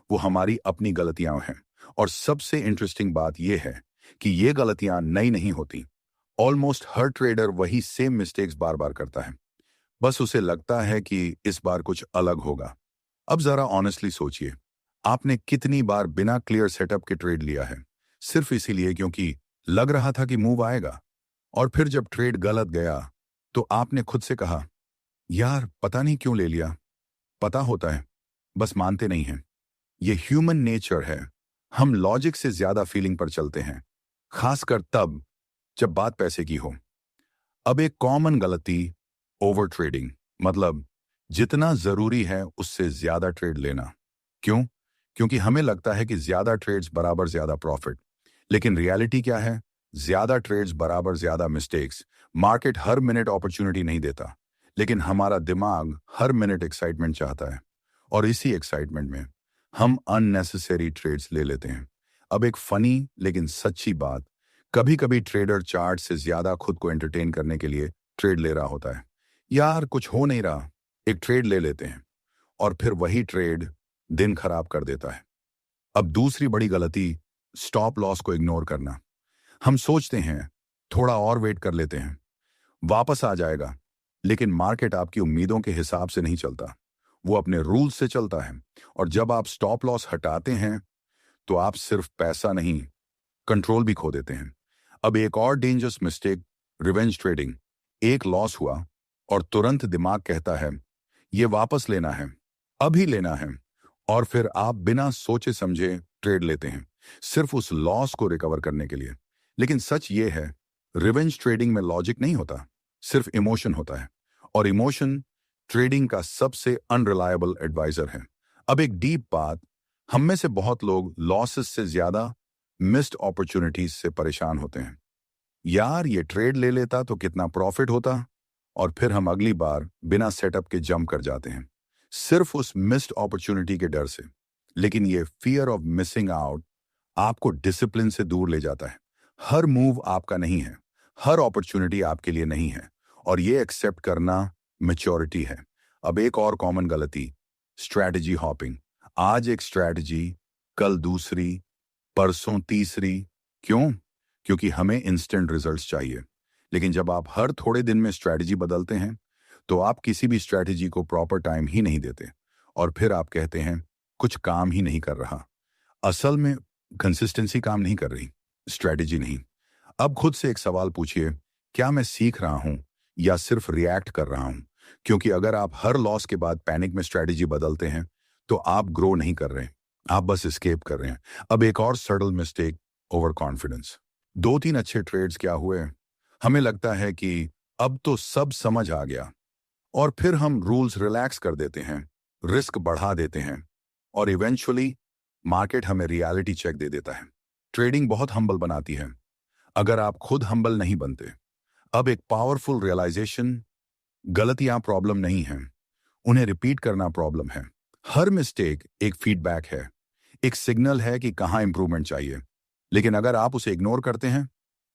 वो हमारी अपनी गलतियां हैं। और सबसे इंटरेस्टिंग बात यह है कि ये गलतियां नई नहीं होती। ऑलमोस्ट हर ट्रेडर वही सेम मिस्टेक्स बार बार करता है, बस उसे लगता है कि इस बार कुछ अलग होगा। अब जरा ऑनेस्टली सोचिए, आपने कितनी बार बिना क्लियर सेटअप के ट्रेड लिया है, सिर्फ इसीलिए क्योंकि लग रहा था कि मूव आएगा, और फिर जब ट्रेड गलत गया तो आपने खुद से कहा यार पता नहीं क्यों ले लिया। पता होता है, बस मानते नहीं हैं। ये ह्यूमन नेचर है, हम लॉजिक से ज्यादा फीलिंग पर चलते हैं, खासकर तब जब बात पैसे की हो। अब एक कॉमन गलती, ओवर ट्रेडिंग, मतलब जितना जरूरी है उससे ज्यादा ट्रेड लेना। क्यों? क्योंकि हमें लगता है कि ज्यादा ट्रेड्स बराबर ज्यादा प्रॉफिट। लेकिन रियलिटी क्या है? ज्यादा ट्रेड्स बराबर ज्यादा मिस्टेक्स। मार्केट हर मिनट अपॉर्चुनिटी नहीं देता, लेकिन हमारा दिमाग हर मिनट एक्साइटमेंट चाहता है, और इसी एक्साइटमेंट में हम अननेसेसरी ट्रेड्स ले लेते हैं। अब एक फनी लेकिन सच्ची बात, कभी कभी ट्रेडर चार्ट से ज्यादा खुद को एंटरटेन करने के लिए ट्रेड ले रहा होता है। यार कुछ हो नहीं रहा, एक ट्रेड ले लेते हैं, और फिर वही ट्रेड दिन खराब कर देता है। अब दूसरी बड़ी गलती, स्टॉप लॉस को इग्नोर करना। हम सोचते हैं थोड़ा और वेट कर लेते हैं, वापस आ जाएगा, लेकिन मार्केट आपकी उम्मीदों के हिसाब से नहीं चलता, वो अपने रूल्स से चलता है। और जब आप स्टॉप लॉस हटाते हैं तो आप सिर्फ पैसा नहीं, कंट्रोल भी खो देते हैं। अब एक और डेंजरस मिस्टेक, रिवेंज ट्रेडिंग। एक लॉस हुआ और तुरंत दिमाग कहता है ये वापस लेना है, अभी लेना है, और फिर आप बिना सोचे समझे ट्रेड लेते हैं, सिर्फ उस लॉस को रिकवर करने के लिए। लेकिन सच ये है, रिवेंज ट्रेडिंग में लॉजिक नहीं होता, सिर्फ इमोशन होता है, और इमोशन ट्रेडिंग का सबसे अनरिलायबल एडवाइजर है। अब एक डीप बात, हम में से बहुत लोग लॉसेस से ज्यादा मिस्ड अपॉर्चुनिटीज से परेशान होते हैं। यार ये ट्रेड ले लेता तो कितना प्रॉफिट होता, और फिर हम अगली बार बिना सेटअप के जंप कर जाते हैं, सिर्फ उस मिस्ड अपॉर्चुनिटी के डर से। लेकिन ये फियर ऑफ मिसिंग आउट आपको डिसिप्लिन से दूर ले जाता है। हर मूव आपका नहीं है, हर अपॉर्चुनिटी आपके लिए नहीं है, और ये एक्सेप्ट करना मैच्योरिटी है। अब एक और कॉमन गलती, स्ट्रैटेजी हॉपिंग। आज एक स्ट्रैटेजी, कल दूसरी, परसों तीसरी। क्यों? क्योंकि हमें इंस्टेंट रिजल्ट्स चाहिए। लेकिन जब आप हर थोड़े दिन में स्ट्रैटेजी बदलते हैं, तो आप किसी भी स्ट्रैटेजी को प्रॉपर टाइम ही नहीं देते, और फिर आप कहते हैं कुछ काम ही नहीं कर रहा। असल में कंसिस्टेंसी काम नहीं कर रही, स्ट्रैटेजी नहीं। अब खुद से एक सवाल पूछिए, क्या मैं सीख रहा हूं या सिर्फ रिएक्ट कर रहा हूं? क्योंकि अगर आप हर लॉस के बाद पैनिक में स्ट्रैटेजी बदलते हैं, तो आप ग्रो नहीं कर रहे हैं, आप बस एस्केप कर रहे हैं। अब एक और सटल मिस्टेक, ओवर कॉन्फिडेंस। दो तीन अच्छे ट्रेड्स क्या हुए, हमें लगता है कि अब तो सब समझ आ गया, और फिर हम रूल्स रिलैक्स कर देते हैं, रिस्क बढ़ा देते हैं, और इवेंचुअली मार्केट हमें रियलिटी चेक दे देता है। ट्रेडिंग बहुत हम्बल बनाती है, अगर आप खुद हम्बल नहीं बनते। अब एक पावरफुल रियलाइजेशन, गलतियां प्रॉब्लम नहीं हैं, उन्हें रिपीट करना प्रॉब्लम है। हर मिस्टेक एक फीडबैक है, एक सिग्नल है कि कहां इंप्रूवमेंट चाहिए। लेकिन अगर आप उसे इग्नोर करते हैं,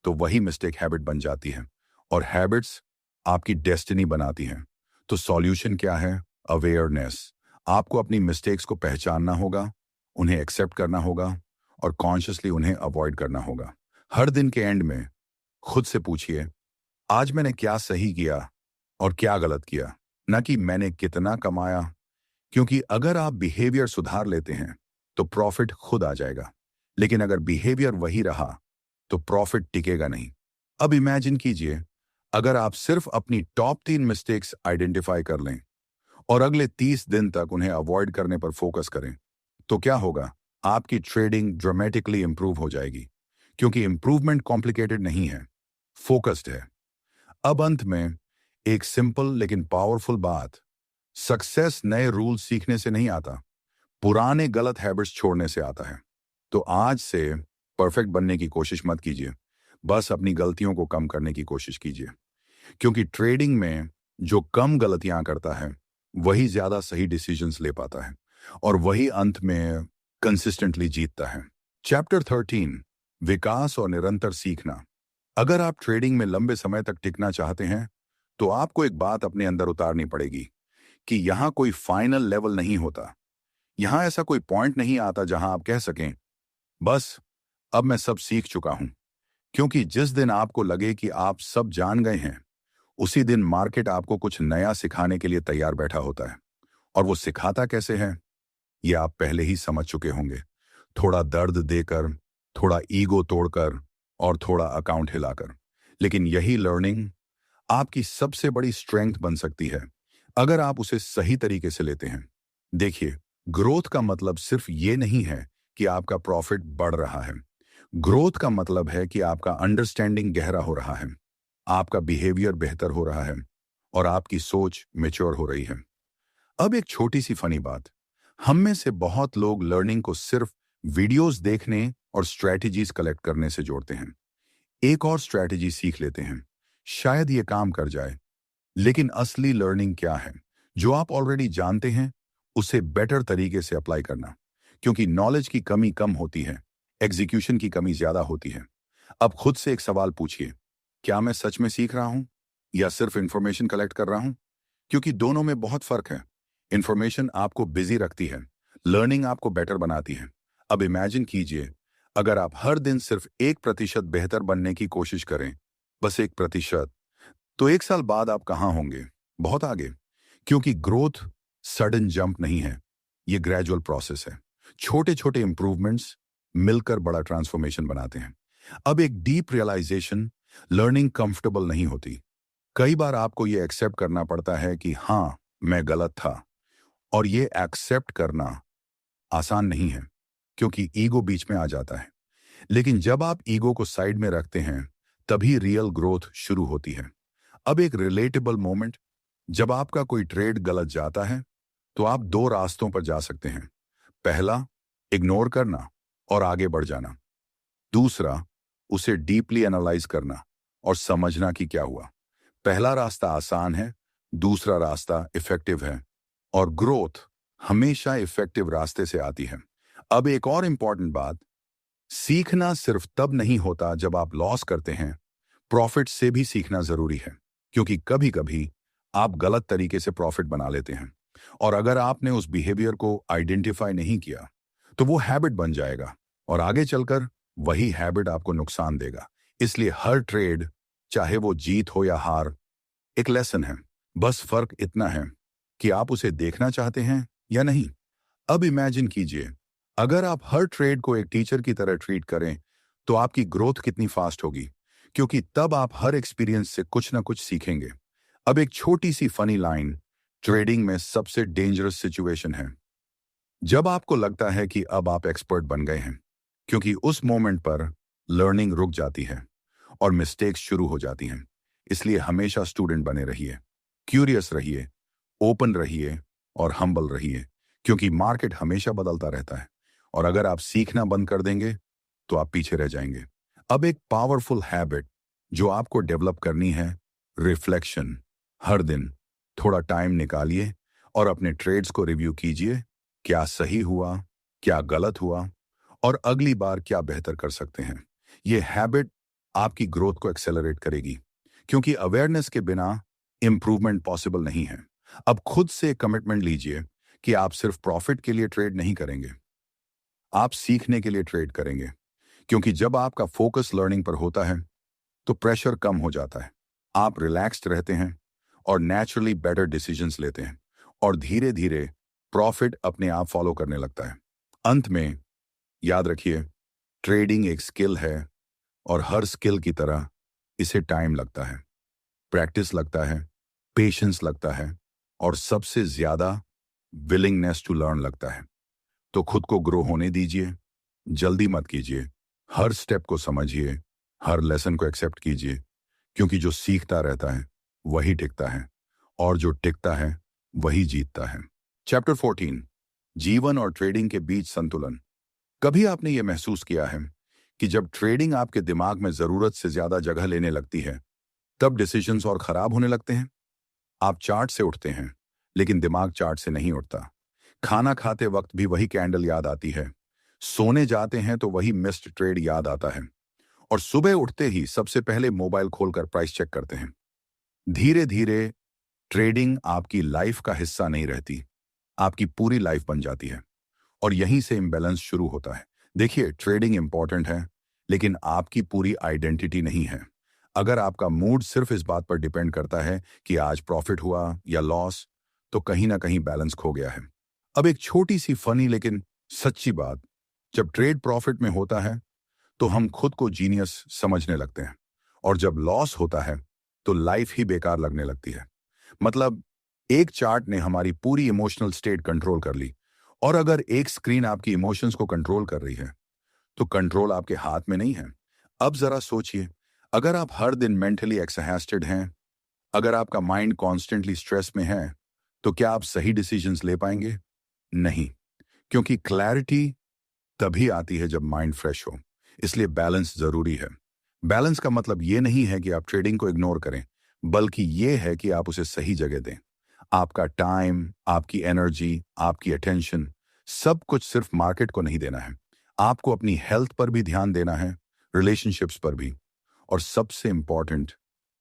तो वही मिस्टेक हैबिट बन जाती है, और हैबिट्स आपकी डेस्टिनी बनाती हैं। तो सॉल्यूशन क्या है? अवेयरनेस। आपको अपनी मिस्टेक्स को पहचानना होगा, उन्हें एक्सेप्ट करना होगा, और कॉन्शियसली उन्हें अवॉइड करना होगा। हर दिन के एंड में खुद से पूछिए, आज मैंने क्या सही किया और क्या गलत किया, ना कि मैंने कितना कमाया। क्योंकि अगर आप बिहेवियर सुधार लेते हैं, तो प्रॉफिट खुद आ जाएगा। लेकिन अगर बिहेवियर वही रहा, तो प्रॉफिट टिकेगा नहीं। अब इमेजिन कीजिए, अगर आप सिर्फ अपनी टॉप 3 मिस्टेक्स आइडेंटिफाई कर लें और अगले 30 दिन तक उन्हें अवॉइड करने पर फोकस करें, तो क्या होगा? आपकी ट्रेडिंग ड्रामेटिकली इंप्रूव हो जाएगी। क्योंकि इंप्रूवमेंट कॉम्प्लिकेटेड नहीं है, फोकस्ड है। अब अंत में एक सिंपल लेकिन पावरफुल बात, सक्सेस नए रूल सीखने से नहीं आता, पुराने गलत हैबिट्स छोड़ने से आता है। तो आज से परफेक्ट बनने की कोशिश मत कीजिए, बस अपनी गलतियों को कम करने की कोशिश कीजिए। क्योंकि ट्रेडिंग में जो कम गलतियां करता है, वही ज्यादा सही डिसीजंस ले पाता है, और वही अंत में कंसिस्टेंटली जीतता है। चैप्टर 13, विकास और निरंतर सीखना। अगर आप ट्रेडिंग में लंबे समय तक टिकना चाहते हैं, तो आपको एक बात अपने अंदर उतारनी पड़ेगी कि यहां कोई फाइनल लेवल नहीं होता। यहां ऐसा कोई पॉइंट नहीं आता जहां आप कह सकें, बस अब मैं सब सीख चुका हूं। क्योंकि जिस दिन आपको लगे कि आप सब जान गए हैं, उसी दिन मार्केट आपको कुछ नया सिखाने के लिए तैयार बैठा होता है। और वो सिखाता कैसे है, ये आप पहले ही समझ चुके होंगे। थोड़ा दर्द देकर, थोड़ा ईगो तोड़कर, और थोड़ा अकाउंट हिलाकर। लेकिन यही लर्निंग आपकी सबसे बड़ी स्ट्रेंथ बन सकती है, अगर आप उसे सही तरीके से लेते हैं। देखिए, ग्रोथ का मतलब सिर्फ ये नहीं है कि आपका प्रॉफिट बढ़ रहा है। ग्रोथ का मतलब है कि आपका अंडरस्टैंडिंग गहरा हो रहा है, आपका बिहेवियर बेहतर हो रहा है, और आपकी सोच मैच्योर हो रही है। अब एक छोटी सी फनी बात, हम में से बहुत लोग लर्निंग को सिर्फ वीडियोस देखने और स्ट्रैटेजीज कलेक्ट करने से जोड़ते हैं। एक और स्ट्रैटेजी सीख लेते हैं, शायद ये काम कर जाए। लेकिन असली लर्निंग क्या है? जो आप ऑलरेडी जानते हैं, उसे बेटर तरीके से अप्लाई करना। क्योंकि नॉलेज की कमी कम होती है, एग्जीक्यूशन की कमी ज्यादा होती है। अब खुद से एक सवाल पूछिए, क्या मैं सच में सीख रहा हूं या सिर्फ इंफॉर्मेशन कलेक्ट कर रहा हूं? क्योंकि दोनों में बहुत फर्क है। इंफॉर्मेशन आपको बिजी रखती है, लर्निंग आपको बेटर बनाती है। अब इमेजिन कीजिए, अगर आप हर दिन सिर्फ 1% बेहतर बनने की कोशिश करें, बस 1%, तो 1 साल बाद आप कहां होंगे? बहुत आगे। क्योंकि ग्रोथ सडन जंप नहीं है, ये ग्रेजुअल प्रोसेस है। छोटे छोटे इंप्रूवमेंट्स मिलकर बड़ा ट्रांसफॉर्मेशन बनाते हैं। अब एक डीप रियलाइजेशन, लर्निंग कंफर्टेबल नहीं होती। कई बार आपको यह एक्सेप्ट करना पड़ता है कि हाँ, मैं गलत था। और ये एक्सेप्ट करना आसान नहीं है, क्योंकि ईगो बीच में आ जाता है। लेकिन जब आप ईगो को साइड में रखते हैं, तभी रियल ग्रोथ शुरू होती है। अब एक रिलेटेबल मोमेंट, जब आपका कोई ट्रेड गलत जाता है, तो आप दो रास्तों पर जा सकते हैं। पहला, इग्नोर करना और आगे बढ़ जाना। दूसरा, उसे डीपली एनालाइज करना और समझना कि क्या हुआ। पहला रास्ता आसान है, दूसरा रास्ता इफेक्टिव है, और ग्रोथ हमेशा इफेक्टिव रास्ते से आती है। अब एक और इंपॉर्टेंट बात, सीखना सिर्फ तब नहीं होता जब आप लॉस करते हैं, प्रॉफिट से भी सीखना जरूरी है, क्योंकि कभी कभी आप गलत तरीके से प्रॉफिट बना लेते हैं, और अगर आपने उस बिहेवियर को आइडेंटिफाई नहीं किया तो वो हैबिट बन जाएगा और आगे चलकर वही हैबिट आपको नुकसान देगा। इसलिए हर ट्रेड, चाहे वो जीत हो या हार, एक लेसन है। बस फर्क इतना है कि आप उसे देखना चाहते हैं या नहीं। अब इमेजिन कीजिए, अगर आप हर ट्रेड को एक टीचर की तरह ट्रीट करें तो आपकी ग्रोथ कितनी फास्ट होगी, क्योंकि तब आप हर एक्सपीरियंस से कुछ ना कुछ सीखेंगे। अब एक छोटी सी फनी लाइन, ट्रेडिंग में सबसे डेंजरस सिचुएशन है जब आपको लगता है कि अब आप एक्सपर्ट बन गए हैं, क्योंकि उस मोमेंट पर लर्निंग रुक जाती है और मिस्टेक्स शुरू हो जाती हैं। इसलिए हमेशा स्टूडेंट बने रहिए, क्यूरियस रहिए, ओपन रहिए और हम्बल रहिए, क्योंकि मार्केट हमेशा बदलता रहता है और अगर आप सीखना बंद कर देंगे तो आप पीछे रह जाएंगे। अब एक पावरफुल हैबिट जो आपको डेवलप करनी है, रिफ्लेक्शन। हर दिन थोड़ा टाइम निकालिए और अपने ट्रेड्स को रिव्यू कीजिए, क्या सही हुआ, क्या गलत हुआ, और अगली बार क्या बेहतर कर सकते हैं। यह हैबिट आपकी ग्रोथ को एक्सेलरेट करेगी, क्योंकि अवेयरनेस के बिना इंप्रूवमेंट पॉसिबल नहीं है। अब खुद से कमिटमेंट लीजिए कि आप सिर्फ प्रॉफिट के लिए ट्रेड नहीं करेंगे, आप सीखने के लिए ट्रेड करेंगे, क्योंकि जब आपका फोकस लर्निंग पर होता है तो प्रेशर कम हो जाता है, आप रिलैक्स्ड रहते हैं और नेचुरली बेटर डिसीजंस लेते हैं, और धीरे धीरे प्रॉफिट अपने आप फॉलो करने लगता है। अंत में याद रखिए, ट्रेडिंग एक स्किल है और हर स्किल की तरह इसे टाइम लगता है, प्रैक्टिस लगता है, पेशेंस लगता है, और सबसे ज्यादा विलिंगनेस टू लर्न लगता है। तो खुद को ग्रो होने दीजिए, जल्दी मत कीजिए, हर स्टेप को समझिए, हर लेसन को एक्सेप्ट कीजिए, क्योंकि जो सीखता रहता है वही टिकता है, और जो टिकता है वही जीतता है। चैप्टर 14, जीवन और ट्रेडिंग के बीच संतुलन। कभी आपने ये महसूस किया है कि जब ट्रेडिंग आपके दिमाग में जरूरत से ज्यादा जगह लेने लगती है तब डिसीजंस और खराब होने लगते हैं? आप चार्ट से उठते हैं, लेकिन दिमाग चार्ट से नहीं उठता। खाना खाते वक्त भी वही कैंडल याद आती है, सोने जाते हैं तो वही मिस्ड ट्रेड याद आता है, और सुबह उठते ही सबसे पहले मोबाइल खोलकर प्राइस चेक करते हैं। धीरे धीरे ट्रेडिंग आपकी लाइफ का हिस्सा नहीं रहती, आपकी पूरी लाइफ बन जाती है, और यहीं से इम्बैलेंस शुरू होता है। देखिए, ट्रेडिंग इंपॉर्टेंट है, लेकिन आपकी पूरी आइडेंटिटी नहीं है। अगर आपका मूड सिर्फ इस बात पर डिपेंड करता है कि आज प्रॉफिट हुआ या लॉस, तो कहीं ना कहीं बैलेंस खो गया है। अब एक छोटी सी फनी लेकिन सच्ची बात, जब ट्रेड प्रॉफिट में होता है तो हम खुद को जीनियस समझने लगते हैं, और जब लॉस होता है तो लाइफ ही बेकार लगने लगती है। मतलब, एक चार्ट ने हमारी पूरी इमोशनल स्टेट कंट्रोल कर ली, और अगर एक स्क्रीन आपकी इमोशंस को कंट्रोल कर रही है तो कंट्रोल आपके हाथ में नहीं है। अब जरा सोचिए, अगर आप हर दिन मेंटली एक्सहैस्टेड हैं, अगर आपका माइंड कॉन्स्टेंटली स्ट्रेस में है, तो क्या आप सही डिसीजंस ले पाएंगे? नहीं, क्योंकि क्लैरिटी तभी आती है जब माइंड फ्रेश हो। इसलिए बैलेंस जरूरी है। बैलेंस का मतलब ये नहीं है कि आप ट्रेडिंग को इग्नोर करें, बल्कि ये है कि आप उसे सही जगह दें। आपका टाइम, आपकी एनर्जी, आपकी अटेंशन, सब कुछ सिर्फ मार्केट को नहीं देना है। आपको अपनी हेल्थ पर भी ध्यान देना है, रिलेशनशिप्स पर भी, और सबसे इंपॉर्टेंट,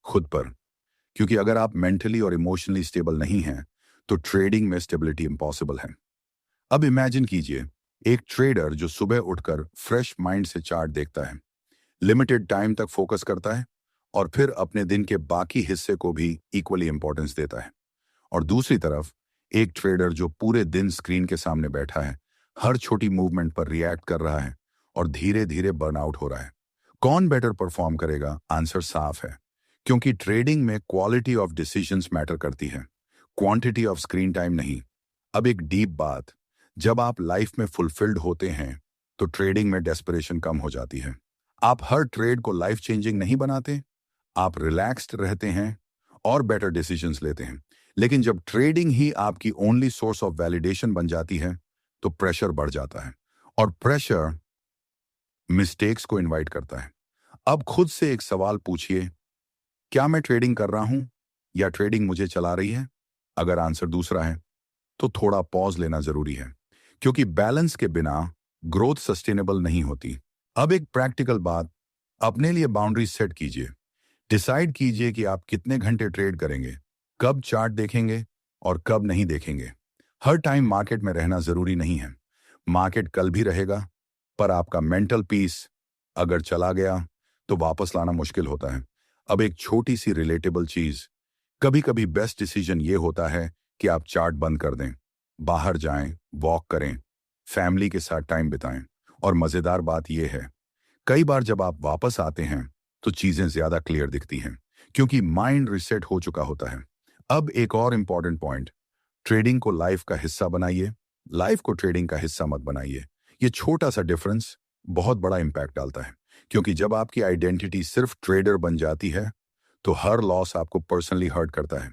खुद पर। क्योंकि अगर आप मेंटली और इमोशनली स्टेबल नहीं हैं तो ट्रेडिंग में स्टेबिलिटी इम्पॉसिबल है। अब इमेजिन कीजिए, एक ट्रेडर जो सुबह उठकर फ्रेश माइंड से चार्ट देखता है, लिमिटेड टाइम तक फोकस करता है, और फिर अपने दिन के बाकी हिस्से को भी इक्वली इंपॉर्टेंस देता है। और दूसरी तरफ एक ट्रेडर जो पूरे दिन स्क्रीन के सामने बैठा है, हर छोटी मूवमेंट पर रिएक्ट कर रहा है और धीरे धीरे बर्नआउट हो रहा है। कौन बेटर परफॉर्म करेगा? आंसर साफ है, क्योंकि ट्रेडिंग में क्वालिटी ऑफ डिसीजंस मैटर करती है, क्वांटिटी ऑफ स्क्रीन टाइम नहीं। अब एक डीप बात, जब आप लाइफ में फुलफिल्ड होते हैं तो ट्रेडिंग में डेस्परेशन कम हो जाती है। आप हर ट्रेड को लाइफ चेंजिंग नहीं बनाते, आप रिलैक्स्ड रहते हैं और बेटर डिसीजंस लेते हैं। लेकिन जब ट्रेडिंग ही आपकी ओनली सोर्स ऑफ वैलिडेशन बन जाती है तो प्रेशर बढ़ जाता है, और प्रेशर मिस्टेक्स को इनवाइट करता है। अब खुद से एक सवाल पूछिए, क्या मैं ट्रेडिंग कर रहा हूं या ट्रेडिंग मुझे चला रही है? अगर आंसर दूसरा है तो थोड़ा पॉज लेना जरूरी है, क्योंकि बैलेंस के बिना ग्रोथ सस्टेनेबल नहीं होती। अब एक प्रैक्टिकल बात, अपने लिए बाउंड्री सेट कीजिए। डिसाइड कीजिए कि आप कितने घंटे ट्रेड करेंगे, कब चार्ट देखेंगे और कब नहीं देखेंगे। हर टाइम मार्केट में रहना जरूरी नहीं है। मार्केट कल भी रहेगा, पर आपका मेंटल पीस अगर चला गया तो वापस लाना मुश्किल होता है। अब एक छोटी सी रिलेटेबल चीज, कभी कभी बेस्ट डिसीजन ये होता है कि आप चार्ट बंद कर दें, बाहर जाएं, वॉक करें, फैमिली के साथ टाइम बिताएं। और मजेदार बात यह है, कई बार जब आप वापस आते हैं तो चीजें ज्यादा क्लियर दिखती हैं, क्योंकि माइंड रिसेट हो चुका होता है। अब एक और इंपॉर्टेंट पॉइंट, ट्रेडिंग को लाइफ का हिस्सा बनाइए, लाइफ को ट्रेडिंग का हिस्सा मत बनाइए। ये छोटा सा डिफरेंस बहुत बड़ा इंपैक्ट डालता है, क्योंकि जब आपकी आइडेंटिटी सिर्फ ट्रेडर बन जाती है तो हर लॉस आपको पर्सनली हर्ट करता है।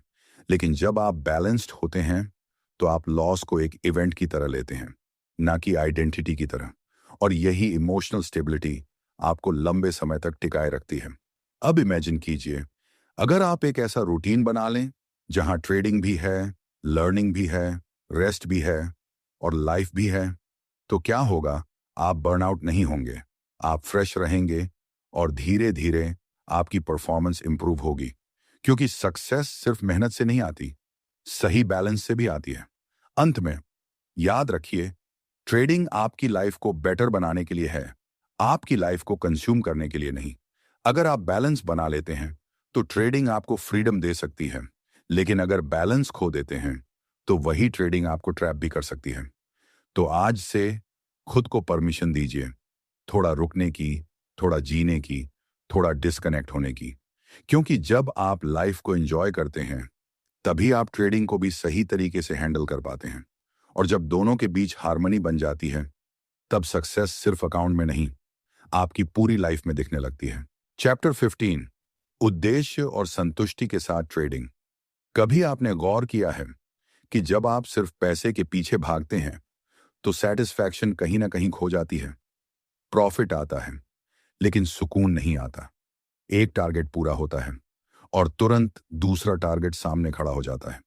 लेकिन जब आप बैलेंस्ड होते हैं तो आप लॉस को एक इवेंट की तरह लेते हैं, ना कि आइडेंटिटी की तरह। और यही इमोशनल स्टेबिलिटी आपको लंबे समय तक टिकाए रखती है। अब इमेजिन कीजिए, अगर आप एक ऐसा रूटीन बना लें जहां ट्रेडिंग भी है, लर्निंग भी है, रेस्ट भी है और लाइफ भी है, तो क्या होगा? आप बर्नआउट नहीं होंगे, आप फ्रेश रहेंगे और धीरे धीरे आपकी परफॉर्मेंस इंप्रूव होगी। क्योंकि सक्सेस सिर्फ मेहनत से नहीं आती, सही बैलेंस से भी आती है। अंत में याद रखिए, ट्रेडिंग आपकी लाइफ को बेटर बनाने के लिए है, आपकी लाइफ को कंज्यूम करने के लिए नहीं। अगर आप बैलेंस बना लेते हैं तो ट्रेडिंग आपको फ्रीडम दे सकती है, लेकिन अगर बैलेंस खो देते हैं तो वही ट्रेडिंग आपको ट्रैप भी कर सकती है। तो आज से खुद को परमिशन दीजिए, थोड़ा रुकने की, थोड़ा जीने की, थोड़ा डिस्कनेक्ट होने की। क्योंकि जब आप लाइफ को एंजॉय करते हैं तभी आप ट्रेडिंग को भी सही तरीके से हैंडल कर पाते हैं। और जब दोनों के बीच हार्मनी बन जाती है तब सक्सेस सिर्फ अकाउंट में नहीं, आपकी पूरी लाइफ में दिखने लगती है। चैप्टर 15, उद्देश्य और संतुष्टि के साथ ट्रेडिंग। कभी आपने गौर किया है कि जब आप सिर्फ पैसे के पीछे भागते हैं तो सेटिस्फैक्शन कहीं ना कहीं खो जाती है। प्रॉफिट आता है लेकिन सुकून नहीं आता। एक टारगेट पूरा होता है और तुरंत दूसरा टारगेट सामने खड़ा हो जाता है,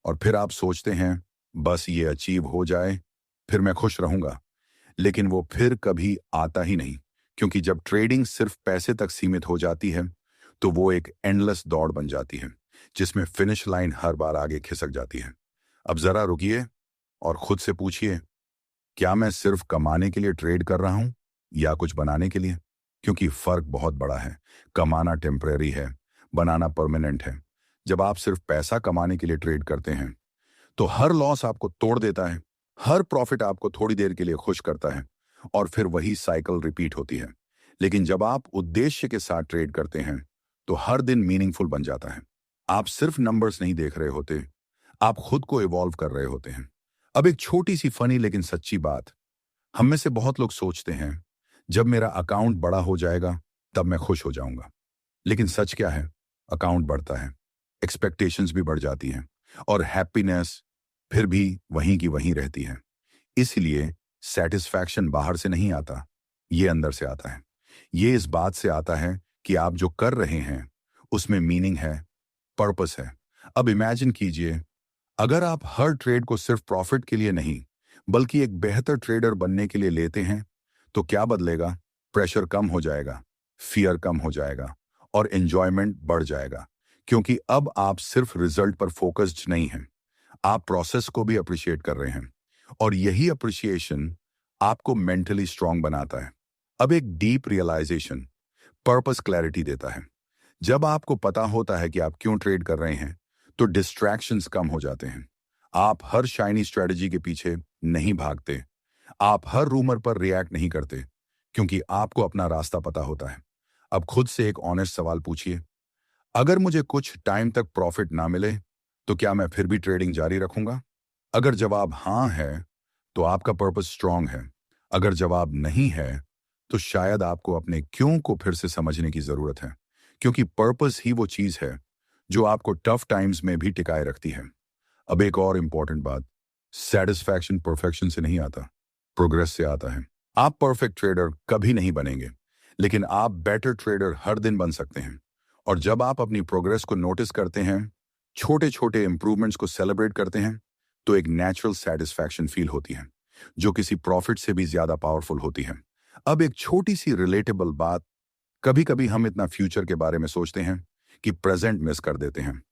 और फिर आप सोचते हैं बस ये अचीव हो जाए फिर मैं खुश रहूंगा। लेकिन वो फिर कभी आता ही नहीं, क्योंकि जब ट्रेडिंग सिर्फ पैसे तक सीमित हो जाती है तो वो एक एंडलेस दौड़ बन जाती है, जिसमें फिनिश लाइन हर बार आगे खिसक जाती है। अब जरा रुकिए और खुद से पूछिए, क्या मैं सिर्फ कमाने के लिए ट्रेड कर रहा हूं या कुछ बनाने के लिए? क्योंकि फर्क बहुत बड़ा है। कमाना टेम्परेरी है, बनाना परमानेंट है। जब आप सिर्फ पैसा कमाने के लिए ट्रेड करते हैं तो हर लॉस आपको तोड़ देता है, हर प्रॉफिट आपको थोड़ी देर के लिए खुश करता है और फिर वही साइकिल रिपीट होती है। लेकिन जब आप उद्देश्य के साथ ट्रेड करते हैं तो हर दिन मीनिंगफुल बन जाता है। आप सिर्फ नंबर्स नहीं देख रहे होते, आप खुद को इवॉल्व कर रहे होते हैं। अब एक छोटी सी फनी लेकिन सच्ची बात, हम में से बहुत लोग सोचते हैं जब मेरा अकाउंट बड़ा हो जाएगा तब मैं खुश हो जाऊंगा। लेकिन सच क्या है? अकाउंट बढ़ता है, एक्सपेक्टेशंस भी बढ़ जाती हैं और हैप्पीनेस फिर भी वहीं की वहीं रहती है। इसलिए सेटिस्फैक्शन बाहर से नहीं आता, ये अंदर से आता है। ये इस बात से आता है कि आप जो कर रहे हैं उसमें मीनिंग है, पर्पस है। अब इमेजिन कीजिए, अगर आप हर ट्रेड को सिर्फ प्रॉफिट के लिए नहीं बल्कि एक बेहतर ट्रेडर बनने के लिए लेते हैं तो क्या बदलेगा? प्रेशर कम हो जाएगा, फियर कम हो जाएगा और एंजॉयमेंट बढ़ जाएगा। क्योंकि अब आप सिर्फ रिजल्ट पर फोकस्ड नहीं हैं, आप प्रोसेस को भी अप्रिशिएट कर रहे हैं। और यही अप्रिशिएशन आपको मेंटली स्ट्रांग बनाता है। अब एक डीप रियलाइजेशन, पर्पस क्लैरिटी देता है। जब आपको पता होता है कि आप क्यों ट्रेड कर रहे हैं तो डिस्ट्रैक्शंस कम हो जाते हैं। आप हर शाइनी स्ट्रेटजी के पीछे नहीं भागते, आप हर रूमर पर रिएक्ट नहीं करते, क्योंकि आपको अपना रास्ता पता होता है। अब खुद से एक ऑनेस्ट सवाल पूछिए, अगर मुझे कुछ टाइम तक प्रॉफिट ना मिले तो क्या मैं फिर भी ट्रेडिंग जारी रखूंगा? अगर जवाब हाँ है तो आपका पर्पस स्ट्रांग है। अगर जवाब नहीं है तो शायद आपको अपने क्यों को फिर से समझने की जरूरत है, क्योंकि पर्पस ही वो चीज है जो आपको टफ टाइम्स में भी टिकाए रखती है। अब एक और इंपॉर्टेंट बात, सेटिस्फैक्शन परफेक्शन से नहीं आता, प्रोग्रेस से आता है। आप परफेक्ट ट्रेडर कभी नहीं बनेंगे, लेकिन आप बेटर ट्रेडर हर दिन बन सकते हैं। और जब आप अपनी प्रोग्रेस को नोटिस करते हैं, छोटे छोटे इंप्रूवमेंट्स को सेलिब्रेट करते हैं, तो एक नेचुरल सेटिस्फैक्शन फील होती है, जो किसी प्रॉफिट से भी ज्यादा पावरफुल होती है। अब एक छोटी सी रिलेटेबल बात, कभी कभी हम इतना फ्यूचर के बारे में सोचते हैं कि प्रेजेंट मिस कर देते हैं।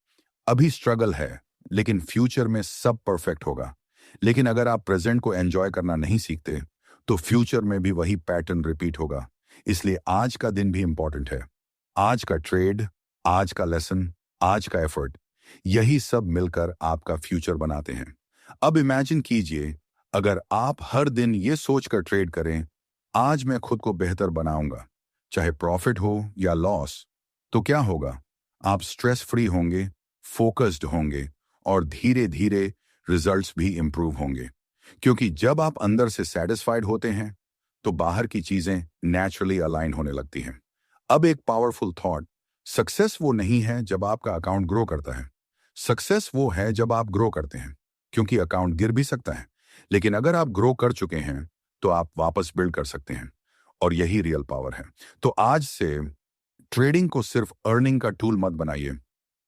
अभी स्ट्रगल है, लेकिन फ्यूचर में सब परफेक्ट होगा। लेकिन अगर आप प्रेजेंट को एंजॉय करना नहीं सीखते, तो फ्यूचर में भी वही पैटर्न रिपीट होगा। इसलिए आज का दिन भी इंपॉर्टेंट है। आज का ट्रेड, आज का लेसन, आज का एफर्ट, यही सब मिलकर आपका फ्यूचर बनाते हैं। अब इमेजिन कीजिए, अगर आप हर दिन ये सोचकर ट्रेड करें, आज मैं खुद को बेहतर बनाऊंगा, चाहे प्रॉफिट हो या लॉस, तो क्या होगा? आप स्ट्रेस फ्री होंगे, फोकस्ड होंगे, और धीरे धीरे रिजल्ट्स भी इंप्रूव होंगे। क्योंकि जब आप अंदर से सेटिस्फाइड होते हैं, तो बाहर की चीजें नेचुरली अलाइन होने लगती हैं। अब एक पावरफुल थॉट, सक्सेस वो नहीं है जब आपका अकाउंट ग्रो करता है। सक्सेस वो है जब आप ग्रो करते हैं, क्योंकि अकाउंट गिर भी सकता है, लेकिन अगर आप ग्रो कर चुके हैं, तो आप वापस बिल्ड कर सकते हैं। और यही रियल पावर है। तो आज से ट्रेडिंग को सिर्फ अर्निंग का टूल मत बनाइए,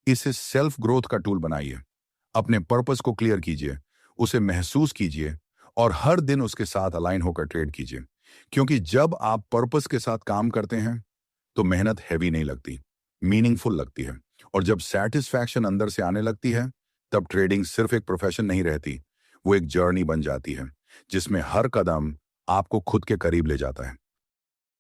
इसे सेल्फ ग्रोथ का टूल बनाइए। अपने पर्पस को क्लियर कीजिए, उसे महसूस कीजिए, और हर दिन उसके साथ अलाइन होकर ट्रेड कीजिए। क्योंकि जब आप पर्पस के साथ काम करते हैं, तो मेहनत हैवी नहीं लगती, मीनिंगफुल लगती है। और जब सेटिस्फैक्शन अंदर से आने लगती है, तब ट्रेडिंग सिर्फ एक प्रोफेशन नहीं रहती, वो एक जर्नी बन जाती है, जिसमें हर कदम आपको खुद के करीब ले जाता है।